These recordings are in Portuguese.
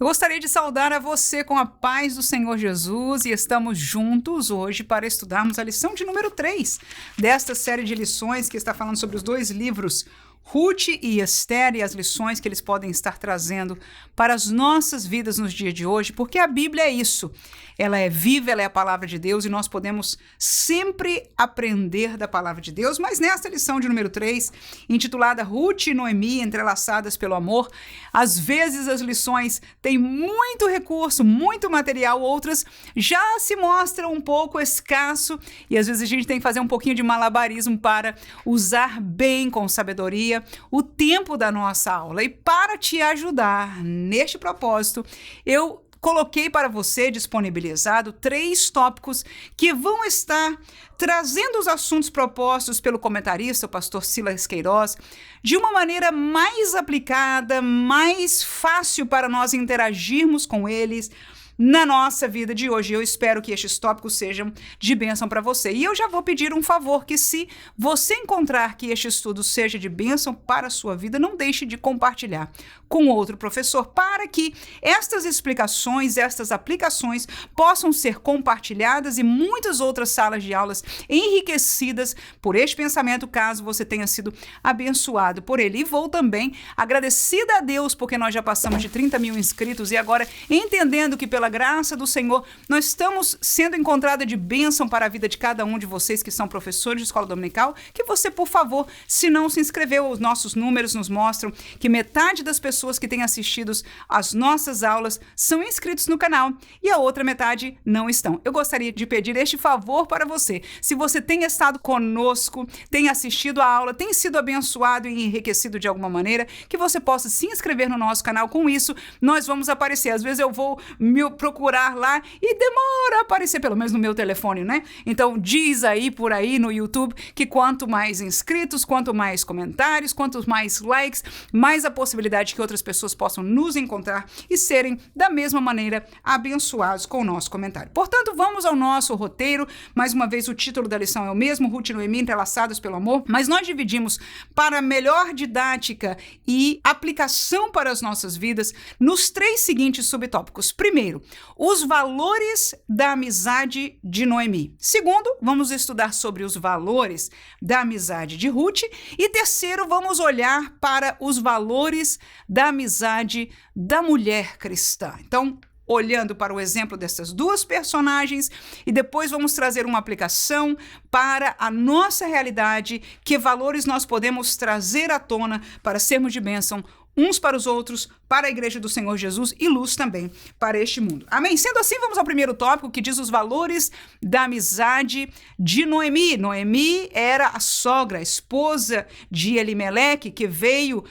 Eu gostaria de saudar a você com a paz do Senhor Jesus e estamos juntos hoje para estudarmos a lição de número 3 desta série de lições que está falando sobre os dois livros, Ruth e Esther, e as lições que eles podem estar trazendo para as nossas vidas nos dias de hoje, porque a Bíblia é isso. Ela é viva, ela é a palavra de Deus e nós podemos sempre aprender da palavra de Deus. Mas nesta lição de número 3, intitulada Ruth e Noemi entrelaçadas pelo amor, às vezes as lições têm muito recurso, muito material, outras já se mostram um pouco escasso e às vezes a gente tem que fazer um pouquinho de malabarismo para usar bem com sabedoria o tempo da nossa aula. E para te ajudar neste propósito, eu coloquei para você disponibilizado 3 tópicos que vão estar trazendo os assuntos propostos pelo comentarista, o pastor Silas Queiroz, de uma maneira mais aplicada, mais fácil para nós interagirmos com eles na nossa vida de hoje. Eu espero que estes tópicos sejam de bênção para você. E eu já vou pedir um favor, que se você encontrar que este estudo seja de bênção para a sua vida, não deixe de compartilhar com outro professor, para que estas explicações, estas aplicações possam ser compartilhadas e muitas outras salas de aulas enriquecidas por este pensamento, caso você tenha sido abençoado por ele. E vou também agradecida a Deus, porque nós já passamos de 30 mil inscritos e agora, entendendo que pela graça do Senhor, nós estamos sendo encontrada de bênção para a vida de cada um de vocês que são professores de escola dominical, que você, por favor, se não se inscreveu, os nossos números nos mostram que metade das pessoas que têm assistido às nossas aulas são inscritos no canal e a outra metade não estão. Eu gostaria de pedir este favor para você. Se você tem estado conosco, tem assistido a aula, tem sido abençoado e enriquecido de alguma maneira, que você possa se inscrever no nosso canal. Com isso, nós vamos aparecer. Às vezes eu vou me procurar lá e demora a aparecer, pelo menos no meu telefone, né? Então diz aí por aí no YouTube que quanto mais inscritos, quanto mais comentários, quanto mais likes, mais a possibilidade que outras pessoas possam nos encontrar e serem da mesma maneira abençoados com o nosso comentário. Portanto, vamos ao nosso roteiro. Mais uma vez, o título da lição é o mesmo, Ruth e Noemi entrelaçadas pelo amor, mas nós dividimos para melhor didática e aplicação para as nossas vidas nos 3 seguintes subtópicos. Primeiro, os valores da amizade de Noemi. Segundo, vamos estudar sobre os valores da amizade de Ruth. E terceiro, vamos olhar para os valores da amizade da mulher cristã. Então, olhando para o exemplo dessas 2 personagens e depois vamos trazer uma aplicação para a nossa realidade, que valores nós podemos trazer à tona para sermos de bênção uns para os outros, para a igreja do Senhor Jesus e luz também para este mundo. Amém? Sendo assim, vamos ao primeiro tópico, que diz os valores da amizade de Noemi. Noemi era a sogra, a esposa de Elimeleque, que veio,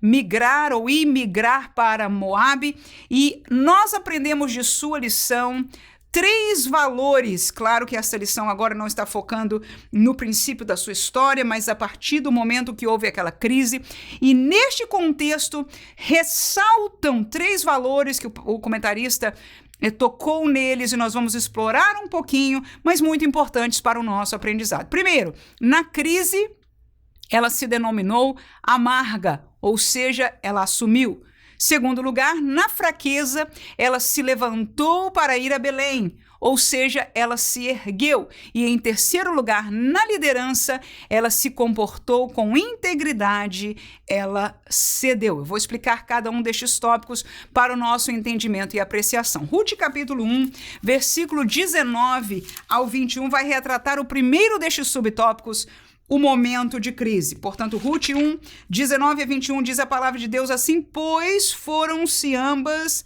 migrar ou imigrar para Moabe, e nós aprendemos de sua lição 3 valores. Claro que essa lição agora não está focando no princípio da sua história, mas a partir do momento que houve aquela crise. E neste contexto, ressaltam 3 valores que o comentarista tocou neles e nós vamos explorar um pouquinho, mas muito importantes para o nosso aprendizado. Primeiro, na crise, ela se denominou amarga, ou seja, ela assumiu. Segundo lugar, na fraqueza, ela se levantou para ir a Belém, ou seja, ela se ergueu. E em terceiro lugar, na liderança, ela se comportou com integridade, ela cedeu. Eu vou explicar cada um destes tópicos para o nosso entendimento e apreciação. Ruth, capítulo 1, versículo 19 ao 21, vai retratar o primeiro destes subtópicos, o momento de crise. Portanto, Ruth 1, 19 a 21 diz a palavra de Deus assim: pois foram-se ambas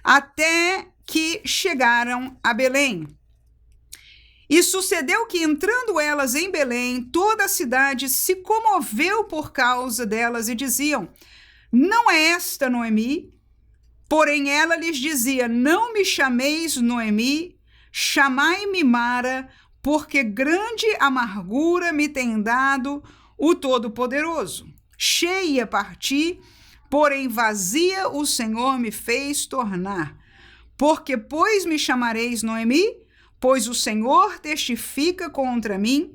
até que chegaram a Belém. E sucedeu que, entrando elas em Belém, toda a cidade se comoveu por causa delas e diziam: não é esta Noemi? Porém ela lhes dizia: não me chameis Noemi, chamai-me Mara, porque grande amargura me tem dado o Todo-Poderoso. Cheia parti, porém vazia o Senhor me fez tornar. Porque, pois, me chamareis Noemi? Pois o Senhor testifica contra mim,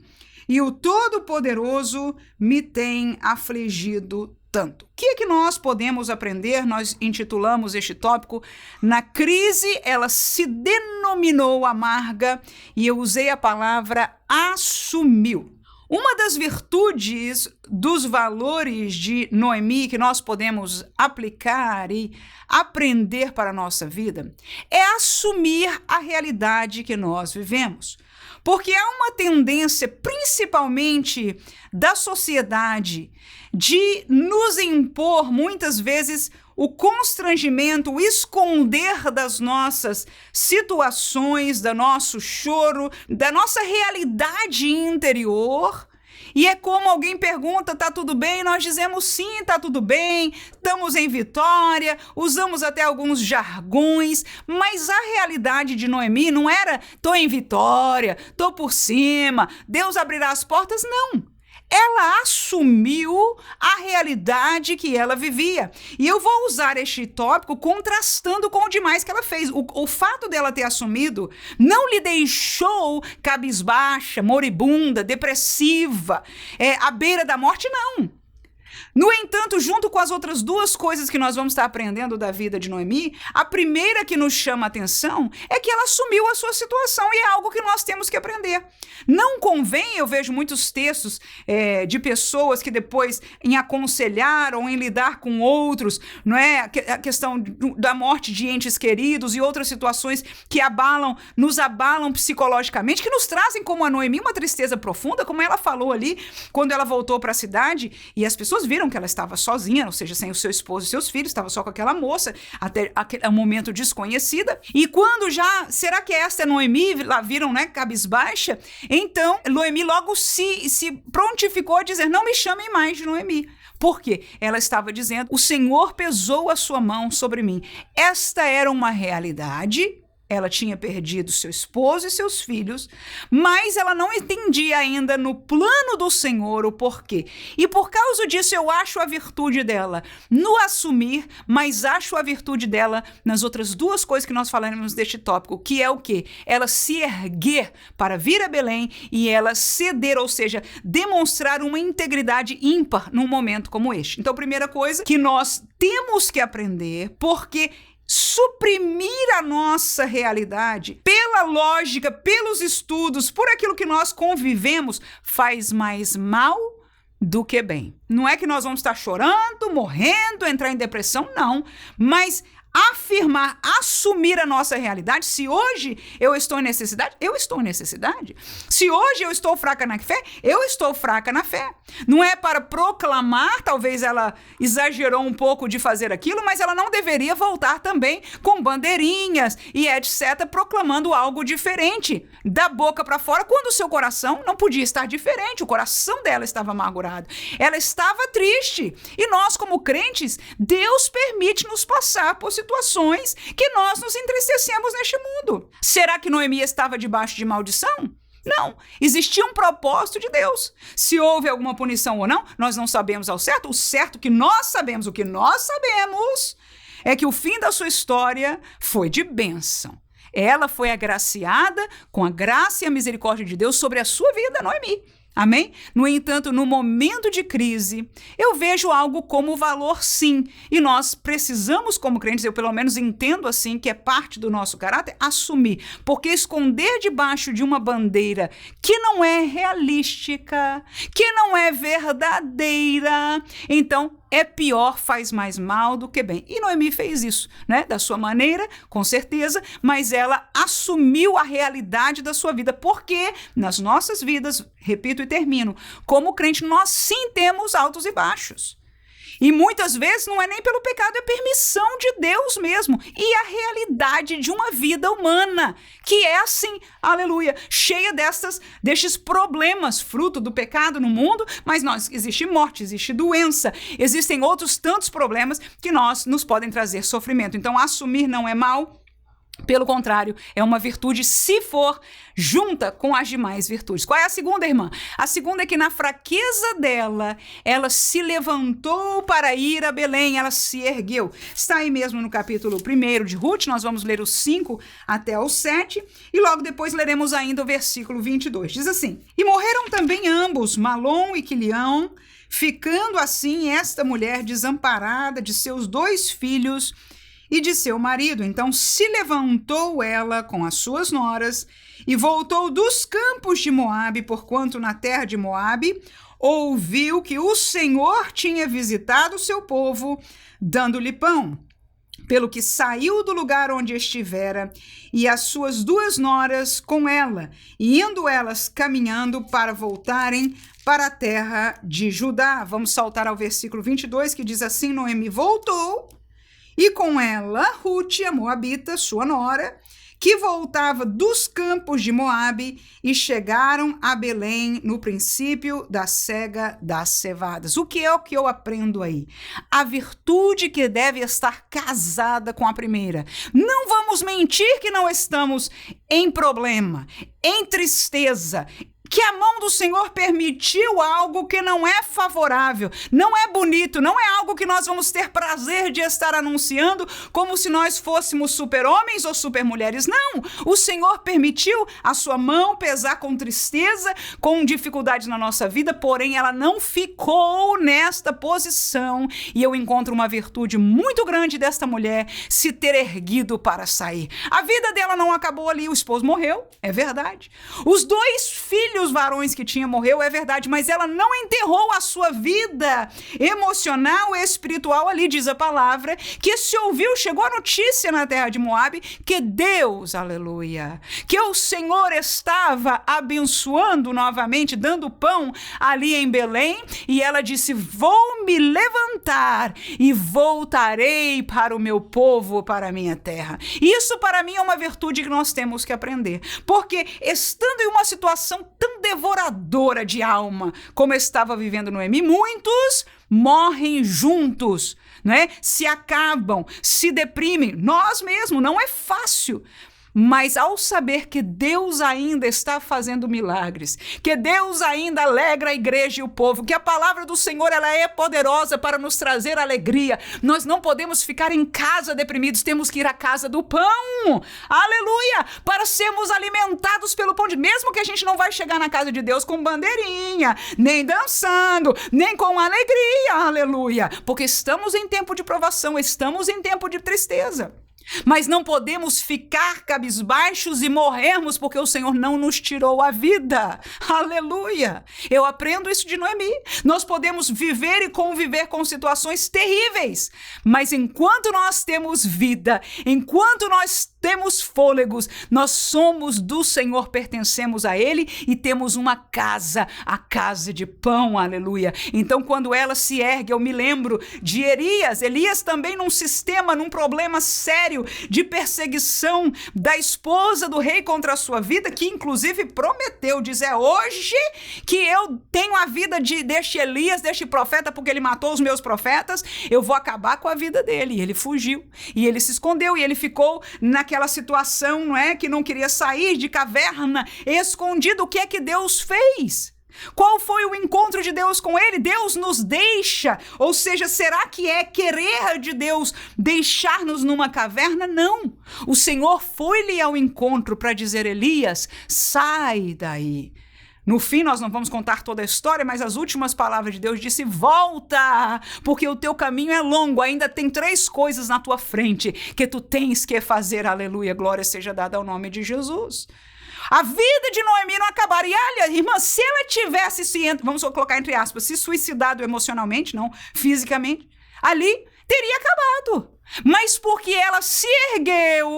e o Todo-Poderoso me tem afligido Portanto, o que é que nós podemos aprender? Nós intitulamos este tópico Na Crise, ela se denominou amarga, e eu usei a palavra assumiu. Uma das virtudes dos valores de Noemi que nós podemos aplicar e aprender para a nossa vida é assumir a realidade que nós vivemos. Porque há uma tendência, principalmente da sociedade, de nos impor muitas vezes o constrangimento, o esconder das nossas situações, do nosso choro, da nossa realidade interior. E é como alguém pergunta, tá tudo bem? Nós dizemos sim, tá tudo bem, estamos em vitória, usamos até alguns jargões, mas a realidade de Noemi não era tô em vitória, tô por cima, Deus abrirá as portas, não. Ela assumiu a realidade que ela vivia. E eu vou usar este tópico contrastando com o demais que ela fez. O fato dela ter assumido não lhe deixou cabisbaixa, moribunda, depressiva, à beira da morte, não. No entanto, junto com as outras duas coisas que nós vamos estar aprendendo da vida de Noemi, a primeira que nos chama a atenção é que ela assumiu a sua situação, e é algo que nós temos que aprender. Não convém, eu vejo muitos textos de pessoas que depois, em aconselhar ou em lidar com outros, não é? A questão da morte de entes queridos e outras situações que nos abalam psicologicamente, que nos trazem, como a Noemi, uma tristeza profunda, como ela falou ali, quando ela voltou para a cidade, e as pessoas viram que ela estava sozinha, ou seja, sem o seu esposo e seus filhos, estava só com aquela moça, até aquele momento desconhecida. E quando será que esta é Noemi? Lá viram, né, cabisbaixa? Então, Noemi logo se prontificou a dizer, não me chamem mais de Noemi. Por quê? Ela estava dizendo, o Senhor pesou a sua mão sobre mim. Esta era uma realidade. Ela tinha perdido seu esposo e seus filhos, mas ela não entendia ainda no plano do Senhor o porquê. E por causa disso eu acho a virtude dela no assumir, mas acho a virtude dela nas outras duas coisas que nós falamos deste tópico, que é o quê? Ela se erguer para vir a Belém e ela ceder, ou seja, demonstrar uma integridade ímpar num momento como este. Então, primeira coisa que nós temos que aprender, porque suprimir a nossa realidade pela lógica, pelos estudos, por aquilo que nós convivemos, faz mais mal do que bem. Não é que nós vamos estar chorando, morrendo, entrar em depressão, não. Mas afirmar, assumir a nossa realidade. Se hoje eu estou em necessidade, eu estou em necessidade. Se hoje eu estou fraca na fé, eu estou fraca na fé. Não é para proclamar, talvez ela exagerou um pouco de fazer aquilo, mas ela não deveria voltar também com bandeirinhas e etc, proclamando algo diferente da boca para fora, quando o seu coração não podia estar diferente. O coração dela estava amargurado. Ela estava triste. E nós, como crentes, Deus permite nos passar por situações que nós nos entristecemos neste mundo. Será que Noemi estava debaixo de maldição? Não, existia um propósito de Deus. Se houve alguma punição ou não, nós não sabemos ao certo. O certo que nós sabemos, o que nós sabemos é que o fim da sua história foi de bênção. Ela foi agraciada com a graça e a misericórdia de Deus sobre a sua vida, Noemi. Amém? No entanto, no momento de crise, eu vejo algo como valor, sim. E nós precisamos, como crentes, eu pelo menos entendo assim, que é parte do nosso caráter, assumir. Porque esconder debaixo de uma bandeira que não é realística, que não é verdadeira, então é pior, faz mais mal do que bem. E Noemi fez isso, né? Da sua maneira, com certeza, mas ela assumiu a realidade da sua vida, porque nas nossas vidas, repito e termino, como crente, nós sim temos altos e baixos. E muitas vezes não é nem pelo pecado, é permissão de Deus mesmo. E a realidade de uma vida humana, que é assim, aleluia, cheia destes problemas, fruto do pecado no mundo, mas existe morte, existe doença, existem outros tantos problemas que nos podem trazer sofrimento. Então, assumir não é mal. Pelo contrário, é uma virtude se for junta com as demais virtudes. Qual é a segunda, irmã? A segunda é que na fraqueza dela, ela se levantou para ir a Belém, ela se ergueu. Está aí mesmo no capítulo 1 de Ruth, nós vamos ler os 5 até os 7, e logo depois leremos ainda o versículo 22. Diz assim, e morreram também ambos, Malom e Quilião, ficando assim esta mulher desamparada de seus 2 filhos e de seu marido. Então se levantou ela com as suas noras e voltou dos campos de Moabe, porquanto na terra de Moabe ouviu que o Senhor tinha visitado o seu povo, dando-lhe pão. Pelo que saiu do lugar onde estivera, e as suas 2 noras com ela, e indo elas caminhando para voltarem para a terra de Judá. Vamos saltar ao versículo 22, que diz assim: Noemi voltou, e com ela Rute, a moabita, sua nora, que voltava dos campos de Moabe, e chegaram a Belém no princípio da cega das cevadas. O que é o que eu aprendo aí? A virtude que deve estar casada com a primeira. Não vamos mentir que não estamos em problema, em tristeza, que a mão do Senhor permitiu algo que não é favorável, não é bonito, não é algo que nós vamos ter prazer de estar anunciando como se nós fôssemos super-homens ou super-mulheres. Não, o Senhor permitiu a sua mão pesar com tristeza, com dificuldades na nossa vida, porém ela não ficou nesta posição, e eu encontro uma virtude muito grande desta mulher se ter erguido para sair. A vida dela não acabou ali, o esposo morreu, é verdade. Os 2 filhos varões que tinha morreu, é verdade, mas ela não enterrou a sua vida emocional e espiritual ali. Diz a palavra que se ouviu, chegou a notícia na terra de Moabe, que Deus, aleluia, que o Senhor estava abençoando novamente, dando pão ali em Belém, e ela disse: vou me levantar e voltarei para o meu povo, para a minha terra. Isso para mim é uma virtude que nós temos que aprender, porque estando em uma situação tão devoradora de alma como estava vivendo Noemi, muitos morrem juntos, né? Se acabam, se deprimem. Nós mesmos, não é fácil. Mas ao saber que Deus ainda está fazendo milagres, que Deus ainda alegra a igreja e o povo, que a palavra do Senhor ela é poderosa para nos trazer alegria, nós não podemos ficar em casa deprimidos, temos que ir à casa do pão, aleluia, para sermos alimentados pelo pão de... Mesmo que a gente não vai chegar na casa de Deus com bandeirinha, nem dançando, nem com alegria, aleluia, porque estamos em tempo de provação, estamos em tempo de tristeza. Mas não podemos ficar cabisbaixos e morrermos porque o Senhor não nos tirou a vida. Aleluia! Eu aprendo isso de Noemi. Nós podemos viver e conviver com situações terríveis, mas enquanto nós temos vida, enquanto nós temos fôlegos, nós somos do Senhor, pertencemos a Ele e temos uma casa, a casa de pão, aleluia. Então quando ela se ergue, eu me lembro de Elias também num sistema, num problema sério de perseguição da esposa do rei contra a sua vida, que inclusive prometeu, diz: é hoje que eu tenho a vida deste Elias, deste profeta, porque ele matou os meus profetas, eu vou acabar com a vida dele. E ele fugiu, e ele se escondeu, e ele ficou naquela situação, não é, que não queria sair de caverna, escondido. O que é que Deus fez? Qual foi o encontro de Deus com ele? Deus nos deixa, ou seja, será que é querer de Deus deixar-nos numa caverna? Não, o Senhor foi-lhe ao encontro para dizer: Elias, sai daí. No fim, nós não vamos contar toda a história, mas as últimas palavras de Deus disse: volta, porque o teu caminho é longo, ainda tem 3 coisas na tua frente que tu tens que fazer, aleluia, glória seja dada ao nome de Jesus. A vida de Noemi não acabaria. Olha, irmã, se ela tivesse vamos colocar entre aspas, se suicidado emocionalmente, não fisicamente, ali teria acabado. Mas porque ela se ergueu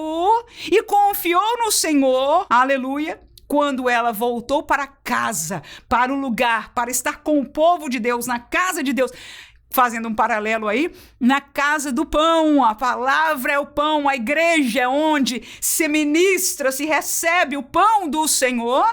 e confiou no Senhor, aleluia, quando ela voltou para casa, para o lugar, para estar com o povo de Deus, na casa de Deus, fazendo um paralelo aí, na casa do pão, a palavra é o pão, a igreja é onde se ministra, se recebe o pão do Senhor,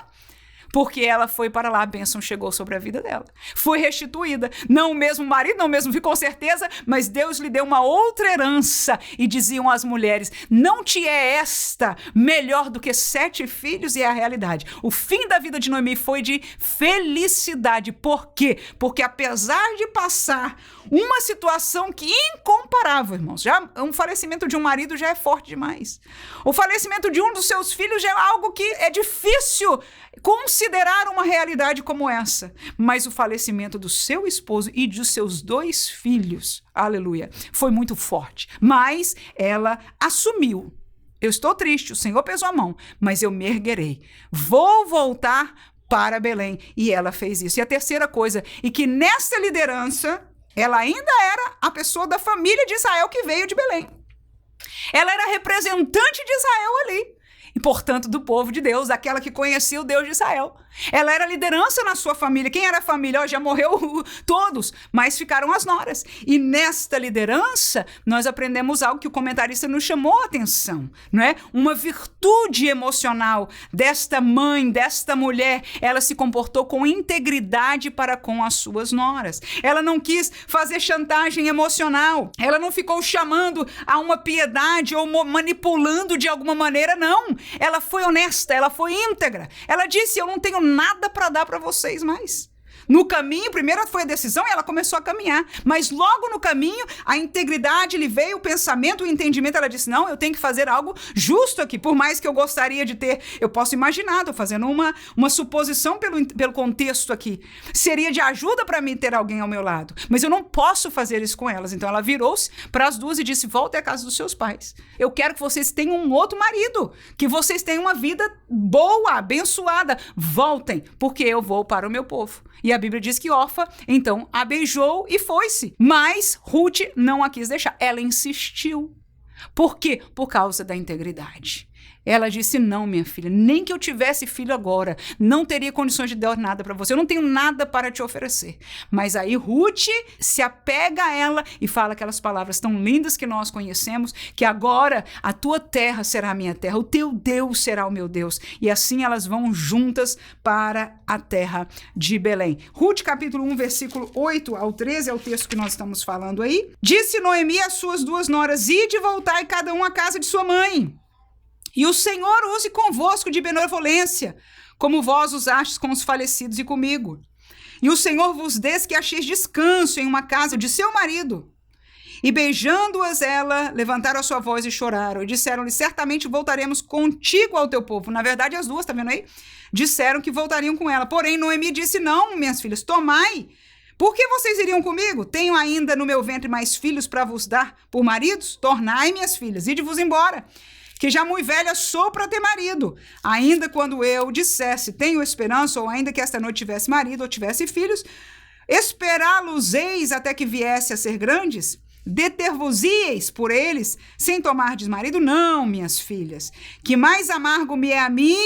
porque ela foi para lá, a bênção chegou sobre a vida dela, foi restituída, não o mesmo marido, não o mesmo filho, com certeza, mas Deus lhe deu uma outra herança, e diziam as mulheres: não te é esta melhor do que 7 filhos? E é a realidade. O fim da vida de Noemi foi de felicidade. Por quê? Porque apesar de passar uma situação que incomparável, irmãos, já um falecimento de um marido já é forte demais, o falecimento de um dos seus filhos já é algo que é difícil considerar considerar uma realidade como essa, mas o falecimento do seu esposo e de seus 2 filhos, aleluia, foi muito forte. Mas ela assumiu. Eu estou triste, o Senhor pesou a mão, mas eu me erguerei. Vou voltar para Belém. E ela fez isso. E a terceira coisa, e que nessa liderança, ela ainda era a pessoa da família de Israel que veio de Belém. Ela era representante de Israel ali. E, portanto, do povo de Deus, aquela que conhecia o Deus de Israel. Ela era liderança na sua família. Quem era a família? Oh, já morreu todos, mas ficaram as noras. E nesta liderança, nós aprendemos algo que o comentarista nos chamou a atenção, não é? Uma virtude emocional desta mãe, desta mulher. Ela se comportou com integridade para com as suas noras. Ela não quis fazer chantagem emocional. Ela não ficou chamando a uma piedade ou manipulando de alguma maneira, não. Ela foi honesta, ela foi íntegra. Ela disse, eu não tenho nada para dar para vocês mais. No caminho, primeiro foi a decisão e ela começou a caminhar. Mas logo no caminho, a integridade lhe veio, o pensamento, o entendimento. Ela disse, não, eu tenho que fazer algo justo aqui. Por mais que eu gostaria de ter, eu posso imaginar, estou fazendo uma suposição pelo contexto aqui. Seria de ajuda para mim ter alguém ao meu lado. Mas eu não posso fazer isso com elas. Então ela virou-se para as 2 e disse, volte à casa dos seus pais. Eu quero que vocês tenham um outro marido. Que vocês tenham uma vida boa, abençoada. Voltem, porque eu vou para o meu povo. E a Bíblia diz que Orfa, então, a beijou e foi-se. Mas Ruth não a quis deixar. Ela insistiu. Por quê? Por causa da integridade. Ela disse, não, minha filha, nem que eu tivesse filho agora, não teria condições de dar nada para você. Eu não tenho nada para te oferecer. Mas aí Ruth se apega a ela e fala aquelas palavras tão lindas que nós conhecemos, que agora a tua terra será a minha terra, o teu Deus será o meu Deus. E assim elas vão juntas para a terra de Belém. Ruth, capítulo 1, versículo 8 ao 13, é o texto que nós estamos falando aí. Disse Noemi às suas 2 noras, ide voltai cada um à casa de sua mãe. E o Senhor use convosco de benevolência, como vós usastes com os falecidos e comigo. E o Senhor vos dê que acheis descanso em uma casa de seu marido. E beijando-as ela, levantaram a sua voz e choraram. E disseram-lhe, certamente voltaremos contigo ao teu povo. Na verdade, as 2, tá vendo aí? Disseram que voltariam com ela. Porém, Noemi disse, não, minhas filhas, tomai. Por que vocês iriam comigo? Tenho ainda no meu ventre mais filhos para vos dar por maridos? Tornai, minhas filhas, ide-vos embora. Que já muito velha sou para ter marido. Ainda quando eu dissesse, tenho esperança, ou ainda que esta noite tivesse marido ou tivesse filhos, esperá-los-eis até que viesse a ser grandes? Deter-vos-ieis por eles, sem tomardes marido? Não, minhas filhas, que mais amargo me é a mim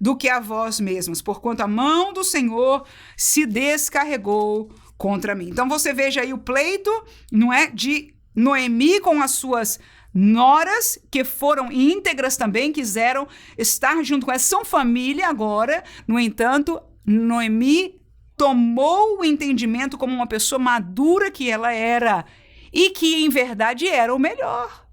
do que a vós mesmas, porquanto a mão do Senhor se descarregou contra mim. Então você veja aí o pleito, não é, de Noemi com as suas noras, que foram íntegras também, quiseram estar junto com ela, são família agora. No entanto, Noemi tomou o entendimento como uma pessoa madura que ela era e que em verdade era o melhor.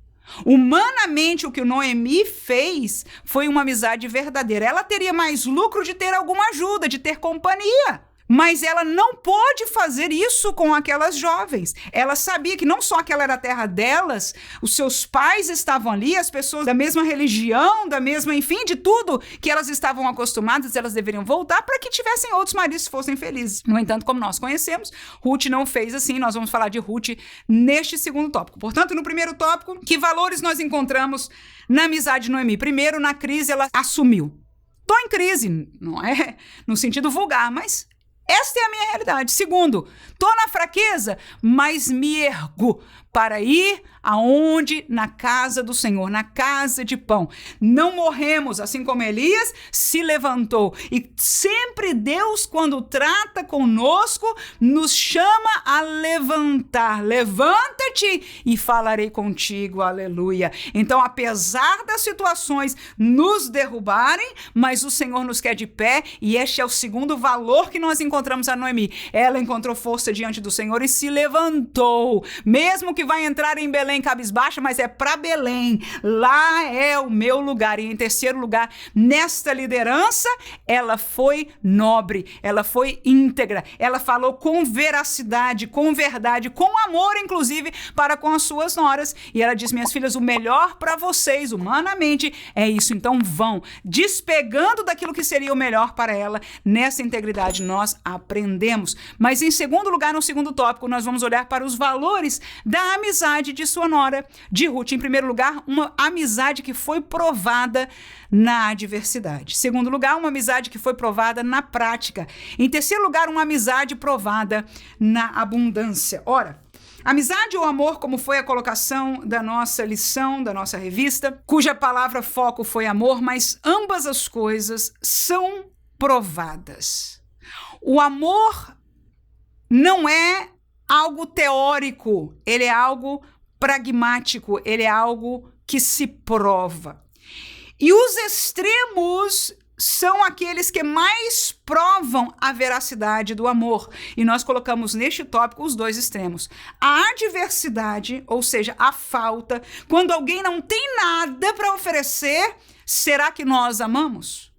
Humanamente, o que Noemi fez foi uma amizade verdadeira. Ela teria mais lucro de ter alguma ajuda, de ter companhia. Mas ela não pôde fazer isso com aquelas jovens. Ela sabia que não só aquela era a terra delas, os seus pais estavam ali, as pessoas da mesma religião, da mesma, enfim, de tudo que elas estavam acostumadas, elas deveriam voltar para que tivessem outros maridos que fossem felizes. No entanto, como nós conhecemos, Ruth não fez assim. Nós vamos falar de Ruth neste segundo tópico. Portanto, no primeiro tópico, que valores nós encontramos na amizade de Noemi? Primeiro, na crise, ela assumiu. Estou em crise, não é no sentido vulgar, mas esta é a minha realidade. Segundo, estou na fraqueza, mas me ergo para ir aonde? Na casa do Senhor, na casa de pão. Não morremos, assim como Elias se levantou. E sempre Deus, quando trata conosco, nos chama a levantar. Levanta-te e falarei contigo, aleluia. Então, apesar das situações nos derrubarem, mas o Senhor nos quer de pé, e este é o segundo valor que nós encontramos a Noemi. Ela encontrou força diante do Senhor e se levantou, mesmo que vai entrar em Belém cabisbaixa, mas é para Belém. Lá é o meu lugar. E em terceiro lugar, nesta liderança, ela foi nobre, ela foi íntegra, ela falou com veracidade, com verdade, com amor, inclusive, para com as suas noras. E ela diz: minhas filhas, o melhor para vocês, humanamente, é isso. Então vão, despegando daquilo que seria o melhor para ela. Nessa integridade nós aprendemos. Mas em segundo lugar, no segundo tópico, nós vamos olhar para os valores da amizade de sua nora, de Ruth. Em primeiro lugar, uma amizade que foi provada na adversidade. Segundo lugar, uma amizade que foi provada na prática. Em terceiro lugar, uma amizade provada na abundância. Ora, amizade ou amor, como foi a colocação da nossa lição, da nossa revista, cuja palavra foco foi amor, mas ambas as coisas são provadas. O amor não é algo teórico, ele é algo pragmático, ele é algo que se prova. E os extremos são aqueles que mais provam a veracidade do amor. E nós colocamos neste tópico os dois extremos. A adversidade, ou seja, a falta, quando alguém não tem nada para oferecer, será que nós amamos?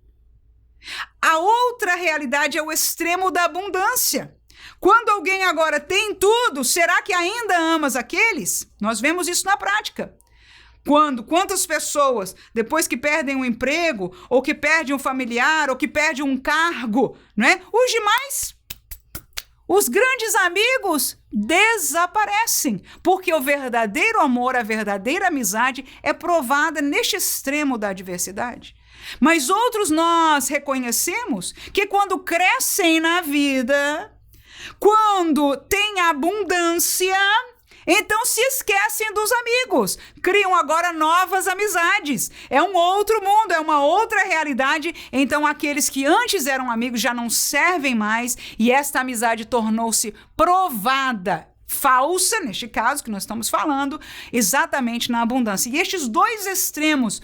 A outra realidade é o extremo da abundância. Quando alguém agora tem tudo, será que ainda amas aqueles? Nós vemos isso na prática. Quantas pessoas, depois que perdem um emprego, ou que perdem um familiar, ou que perdem um cargo, né? Os demais, os grandes amigos, desaparecem. Porque o verdadeiro amor, a verdadeira amizade é provada neste extremo da adversidade. Mas outros nós reconhecemos que quando crescem na vida, quando tem abundância, então se esquecem dos amigos, criam agora novas amizades. É um outro mundo, é uma outra realidade. Então aqueles que antes eram amigos já não servem mais e esta amizade tornou-se provada, falsa, neste caso que nós estamos falando, exatamente na abundância. E estes dois extremos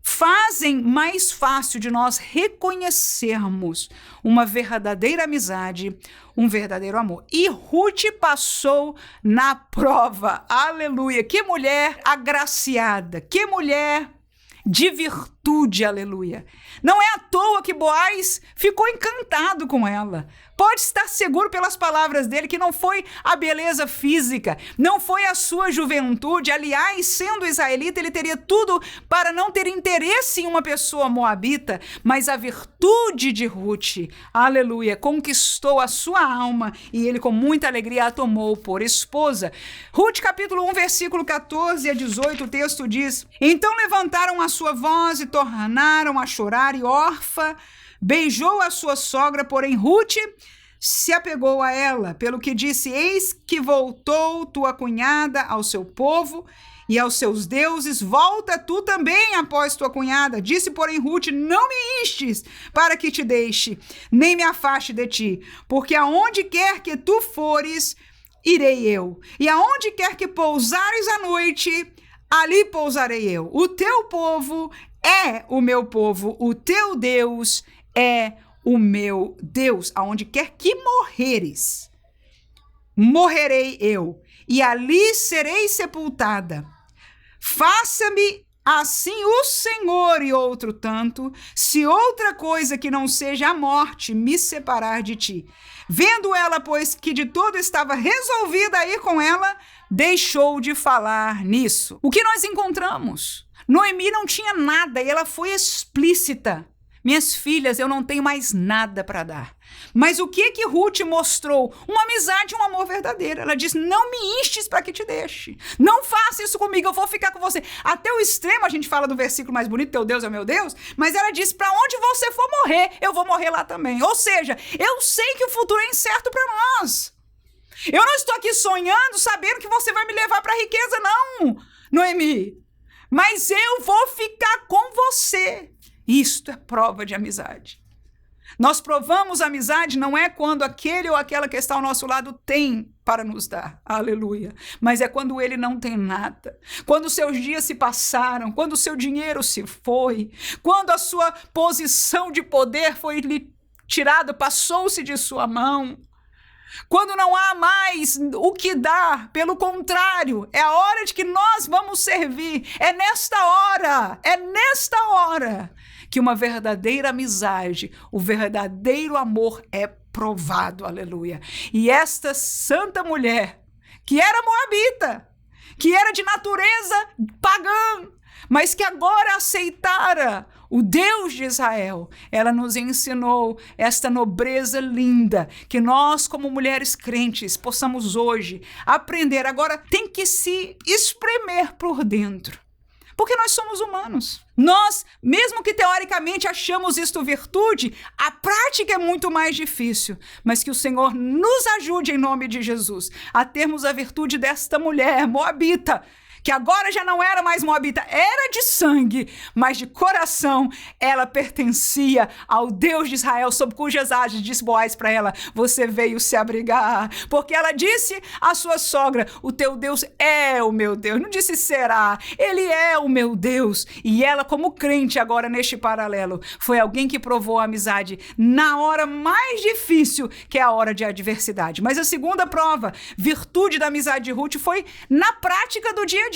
fazem mais fácil de nós reconhecermos uma verdadeira amizade, um verdadeiro amor. E Ruth passou na prova. Aleluia! Que mulher agraciada, que mulher de virtude, aleluia. Não é à toa que Boaz ficou encantado com ela. Pode estar seguro pelas palavras dele que não foi a beleza física, não foi a sua juventude. Aliás, sendo israelita, ele teria tudo para não ter interesse em uma pessoa moabita, mas a virtude de Ruth, aleluia, conquistou a sua alma e ele com muita alegria a tomou por esposa. Ruth capítulo 1, versículo 14 a 18, o texto diz: então levantaram a sua voz e tornaram a chorar, e Orfa beijou a sua sogra, porém Ruth se apegou a ela, pelo que disse: eis que voltou tua cunhada ao seu povo e aos seus deuses, volta tu também após tua cunhada. Disse, porém, Ruth: não me instes para que te deixe, nem me afaste de ti, porque aonde quer que tu fores, irei eu, e aonde quer que pousares à noite, ali pousarei eu. O teu povo é o meu povo, o teu Deus é o meu Deus. Aonde quer que morreres, morrerei eu, e ali serei sepultada. Faça-me assim o Senhor e outro tanto, se outra coisa que não seja a morte me separar de ti. Vendo ela, pois, que de todo estava resolvida a ir com ela, deixou de falar nisso. O que nós encontramos? Noemi não tinha nada e ela foi explícita. Minhas filhas, eu não tenho mais nada para dar. Mas o que Ruth mostrou? Uma amizade, um amor verdadeiro. Ela disse: não me instes para que te deixe. Não faça isso comigo, eu vou ficar com você. Até o extremo, a gente fala do versículo mais bonito, teu Deus é meu Deus, mas ela disse: para onde você for morrer, eu vou morrer lá também. Ou seja, eu sei que o futuro é incerto para nós. Eu não estou aqui sonhando, sabendo que você vai me levar para a riqueza, não, Noemi. Mas eu vou ficar com você. Isto é prova de amizade. Nós provamos amizade não é quando aquele ou aquela que está ao nosso lado tem para nos dar, aleluia, mas é quando ele não tem nada, quando os seus dias se passaram, quando o seu dinheiro se foi, quando a sua posição de poder foi lhe tirada, passou-se de sua mão. quando não há mais o que dar, pelo contrário, é a hora de que nós vamos servir. É nesta hora que uma verdadeira amizade, o verdadeiro amor é provado, aleluia. E esta santa mulher, que era moabita, que era de natureza pagã, mas que agora aceitara o Deus de Israel, ela nos ensinou esta nobreza linda, que nós, como mulheres crentes, possamos hoje aprender. Agora tem que se espremer por dentro, porque nós somos humanos. Nós, mesmo que teoricamente achamos isto virtude, a prática é muito mais difícil, mas que o Senhor nos ajude em nome de Jesus a termos a virtude desta mulher moabita, que agora já não era mais moabita, era de sangue, mas de coração ela pertencia ao Deus de Israel, sob cujas asas disse Boaz para ela: você veio se abrigar, porque ela disse à sua sogra: o teu Deus é o meu Deus, não disse será, ele é o meu Deus. E ela, como crente agora neste paralelo, foi alguém que provou a amizade na hora mais difícil, que é a hora de adversidade. Mas a segunda prova, virtude da amizade de Ruth, foi na prática do dia a dia.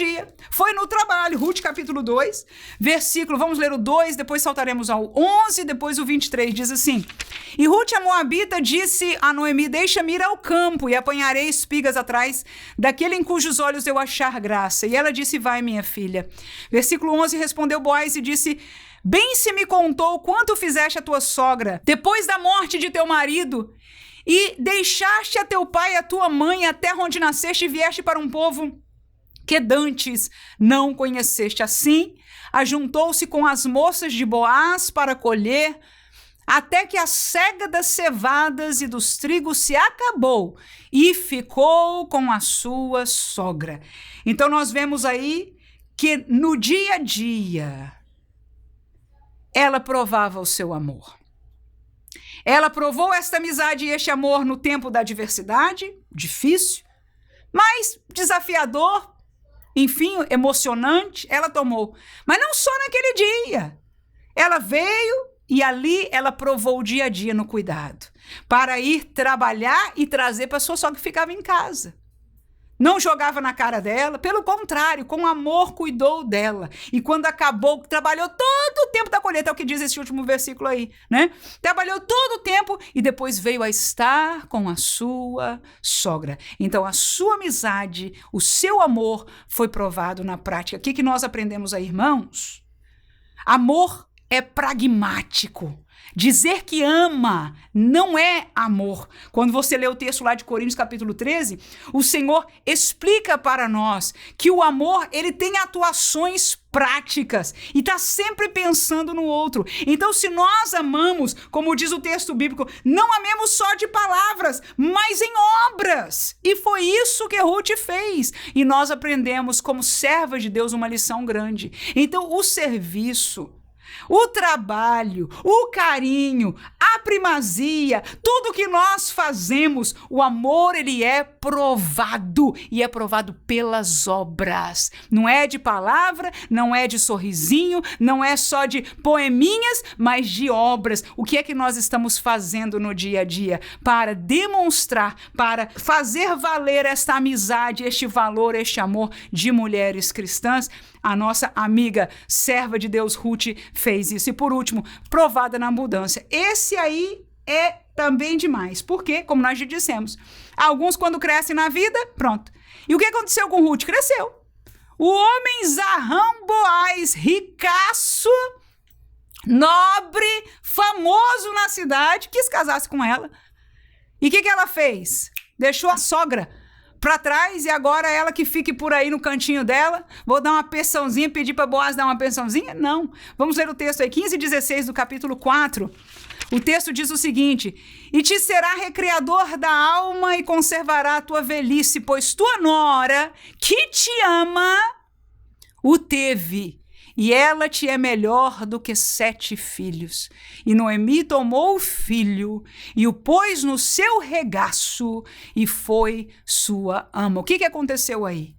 Foi no trabalho. Ruth capítulo 2, versículo, vamos ler o 2, depois saltaremos ao 11, depois o 23, diz assim: e Ruth a moabita disse a Noemi: deixa-me ir ao campo e apanharei espigas atrás daquele em cujos olhos eu achar graça. E ela disse: vai, minha filha. Versículo 11, respondeu Boaz e disse: bem se me contou quanto fizeste a tua sogra depois da morte de teu marido, e deixaste a teu pai e a tua mãe, a terra onde nasceste, e vieste para um povo que dantes não conheceste. Assim, ajuntou-se com as moças de Boaz para colher, até que a cega das cevadas e dos trigos se acabou, e ficou com a sua sogra. Então nós vemos aí que no dia a dia ela provava o seu amor. Ela provou esta amizade e este amor no tempo da adversidade, difícil, mas desafiador, enfim, emocionante, ela tomou. Mas não só naquele dia. Ela veio e ali ela provou o dia a dia no cuidado, para ir trabalhar e trazer para a sua sogra que ficava em casa. Não jogava na cara dela, pelo contrário, com amor cuidou dela. E quando acabou, trabalhou todo o tempo da colheita, é o que diz esse último versículo aí, né? Trabalhou todo o tempo e depois veio a estar com a sua sogra. Então a sua amizade, o seu amor foi provado na prática. O que nós aprendemos aí, irmãos? Amor é pragmático. Dizer que ama não é amor. Quando você lê o texto lá de Coríntios capítulo 13, o Senhor explica para nós que o amor, ele tem atuações práticas e está sempre pensando no outro. Então, se nós amamos, como diz o texto bíblico, não amemos só de palavras, mas em obras. E foi isso que Ruth fez. E nós aprendemos como servas de Deus uma lição grande. Então, o serviço, o trabalho, o carinho, a primazia, tudo que nós fazemos, o amor, ele é provado, e é provado pelas obras. Não é de palavra, não é de sorrisinho, não é só de poeminhas, mas de obras. O que é que nós estamos fazendo no dia a dia para demonstrar, para fazer valer esta amizade, este valor, este amor de mulheres cristãs? A nossa amiga serva de Deus, Ruth, fez isso. E por último, provada na abundância. Esse aí é também demais. Porque, como nós já dissemos, alguns quando crescem na vida, pronto. E o que aconteceu com Ruth? Cresceu. O homem Zarrão Boaz, ricaço, nobre, famoso na cidade, quis casar-se com ela. E o que ela fez? Deixou a sogra para trás e agora ela que fique por aí no cantinho dela. Vou dar uma pensãozinha, pedir para Boaz dar uma pensãozinha? Não. Vamos ler o texto aí, 15 e 16 do capítulo 4. O texto diz o seguinte: e te será recreador da alma e conservará a tua velhice, pois tua nora, que te ama, o teve, e ela te é melhor do que 7 filhos. E Noemi tomou o filho e o pôs no seu regaço e foi sua ama. O que aconteceu aí?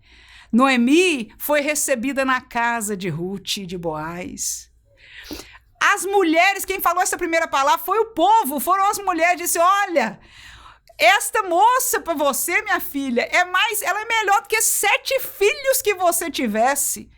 Noemi foi recebida na casa de Ruth e de Boaz. As mulheres, quem falou essa primeira palavra foi o povo, foram as mulheres, disse: olha, Esta moça para você, minha filha, ela é melhor do que 7 filhos que você tivesse.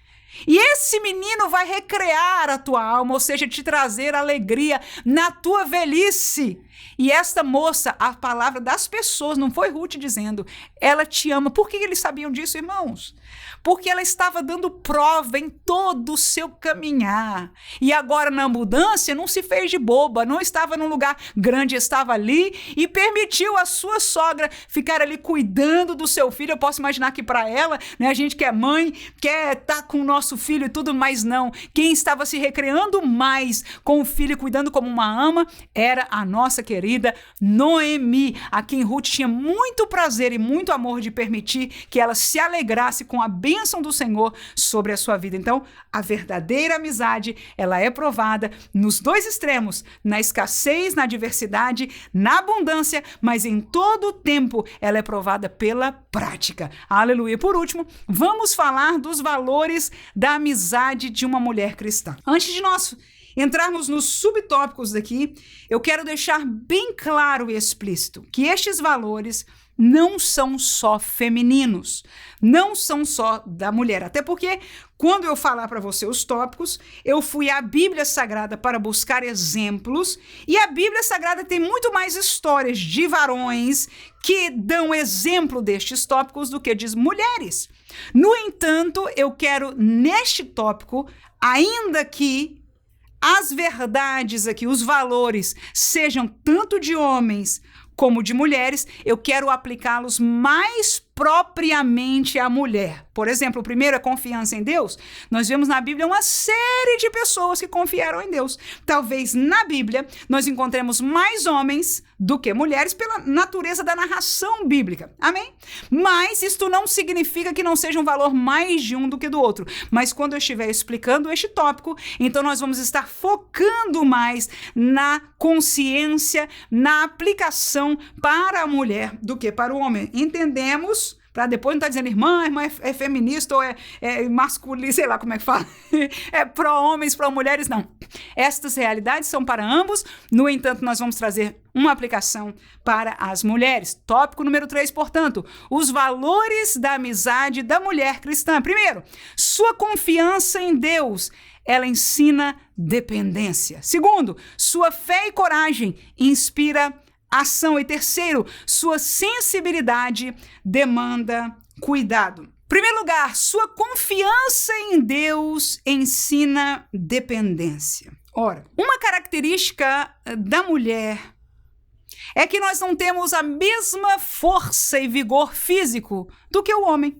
E esse menino vai recrear a tua alma, ou seja, te trazer alegria na tua velhice. E esta moça, a palavra das pessoas, não foi Ruth dizendo, ela te ama. Por que eles sabiam disso, irmãos? Porque ela estava dando prova em todo o seu caminhar. E agora, na mudança, não se fez de boba, não estava num lugar grande, estava ali e permitiu a sua sogra ficar ali cuidando do seu filho. Eu posso imaginar que para ela, né, a gente que é mãe, quer estar com o nosso filho e tudo, mas não. Quem estava se recreando mais com o filho, cuidando como uma ama, era a nossa querida Noemi, a quem Ruth tinha muito prazer e muito amor de permitir que ela se alegrasse com a bênção do Senhor sobre a sua vida. Então, a verdadeira amizade, ela é provada nos 2 extremos, na escassez, na adversidade, na abundância, mas em todo o tempo ela é provada pela prática. Aleluia. Por último, vamos falar dos valores da amizade de uma mulher cristã. Antes de nós entrarmos nos subtópicos daqui, eu quero deixar bem claro e explícito que estes valores não são só femininos, não são só da mulher. Até porque, quando eu falar para você os tópicos, eu fui à Bíblia Sagrada para buscar exemplos, e a Bíblia Sagrada tem muito mais histórias de varões que dão exemplo destes tópicos do que de mulheres. No entanto, eu quero, neste tópico, ainda que as verdades aqui, os valores, sejam tanto de homens como de mulheres, eu quero aplicá-los mais propriamente à mulher. Por exemplo, o primeiro é confiança em Deus. Nós vemos na Bíblia uma série de pessoas que confiaram em Deus. Talvez na Bíblia nós encontremos mais homens do que mulheres pela natureza da narração bíblica. Amém? Mas isto não significa que não seja um valor mais de um do que do outro. Mas quando eu estiver explicando este tópico, então nós vamos estar focando mais na consciência, na aplicação para a mulher do que para o homem. Entendemos? Para depois não estar dizendo irmã é feminista ou é masculino, sei lá como é que fala. É pró-homens, pró-mulheres, não. Estas realidades são para ambos, no entanto, nós vamos trazer uma aplicação para as mulheres. Tópico número 3, portanto, os valores da amizade da mulher cristã. Primeiro, sua confiança em Deus. Ela ensina dependência. Segundo, sua fé e coragem inspira ação. E terceiro, sua sensibilidade demanda cuidado. Em primeiro lugar, sua confiança em Deus ensina dependência. Ora, uma característica da mulher é que nós não temos a mesma força e vigor físico do que o homem.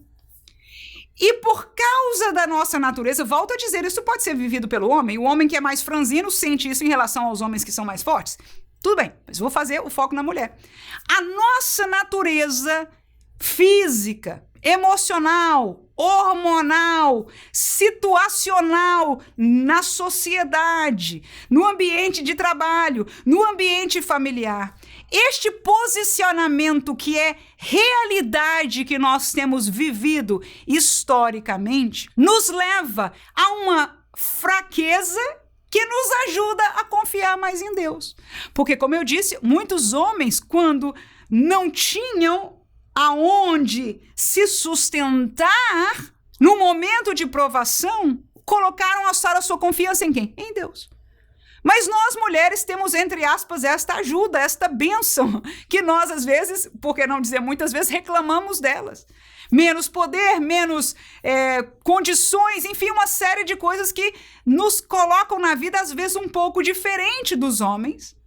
E por causa da nossa natureza, volto a dizer, isso pode ser vivido pelo homem. O homem que é mais franzino sente isso em relação aos homens que são mais fortes. Tudo bem, mas vou fazer o foco na mulher. A nossa natureza física, emocional, hormonal, situacional na sociedade, no ambiente de trabalho, no ambiente familiar. Este posicionamento que é realidade que nós temos vivido historicamente, nos leva a uma fraqueza que nos ajuda a confiar mais em Deus. Porque, como eu disse, muitos homens, quando não tinham aonde se sustentar, no momento de provação, colocaram a sua confiança em quem? Em Deus. Mas nós, mulheres, temos, entre aspas, esta ajuda, esta bênção, que nós, às vezes, por que não dizer muitas vezes, reclamamos delas. Menos poder, menos condições, enfim, uma série de coisas que nos colocam na vida, às vezes, um pouco diferente dos homens,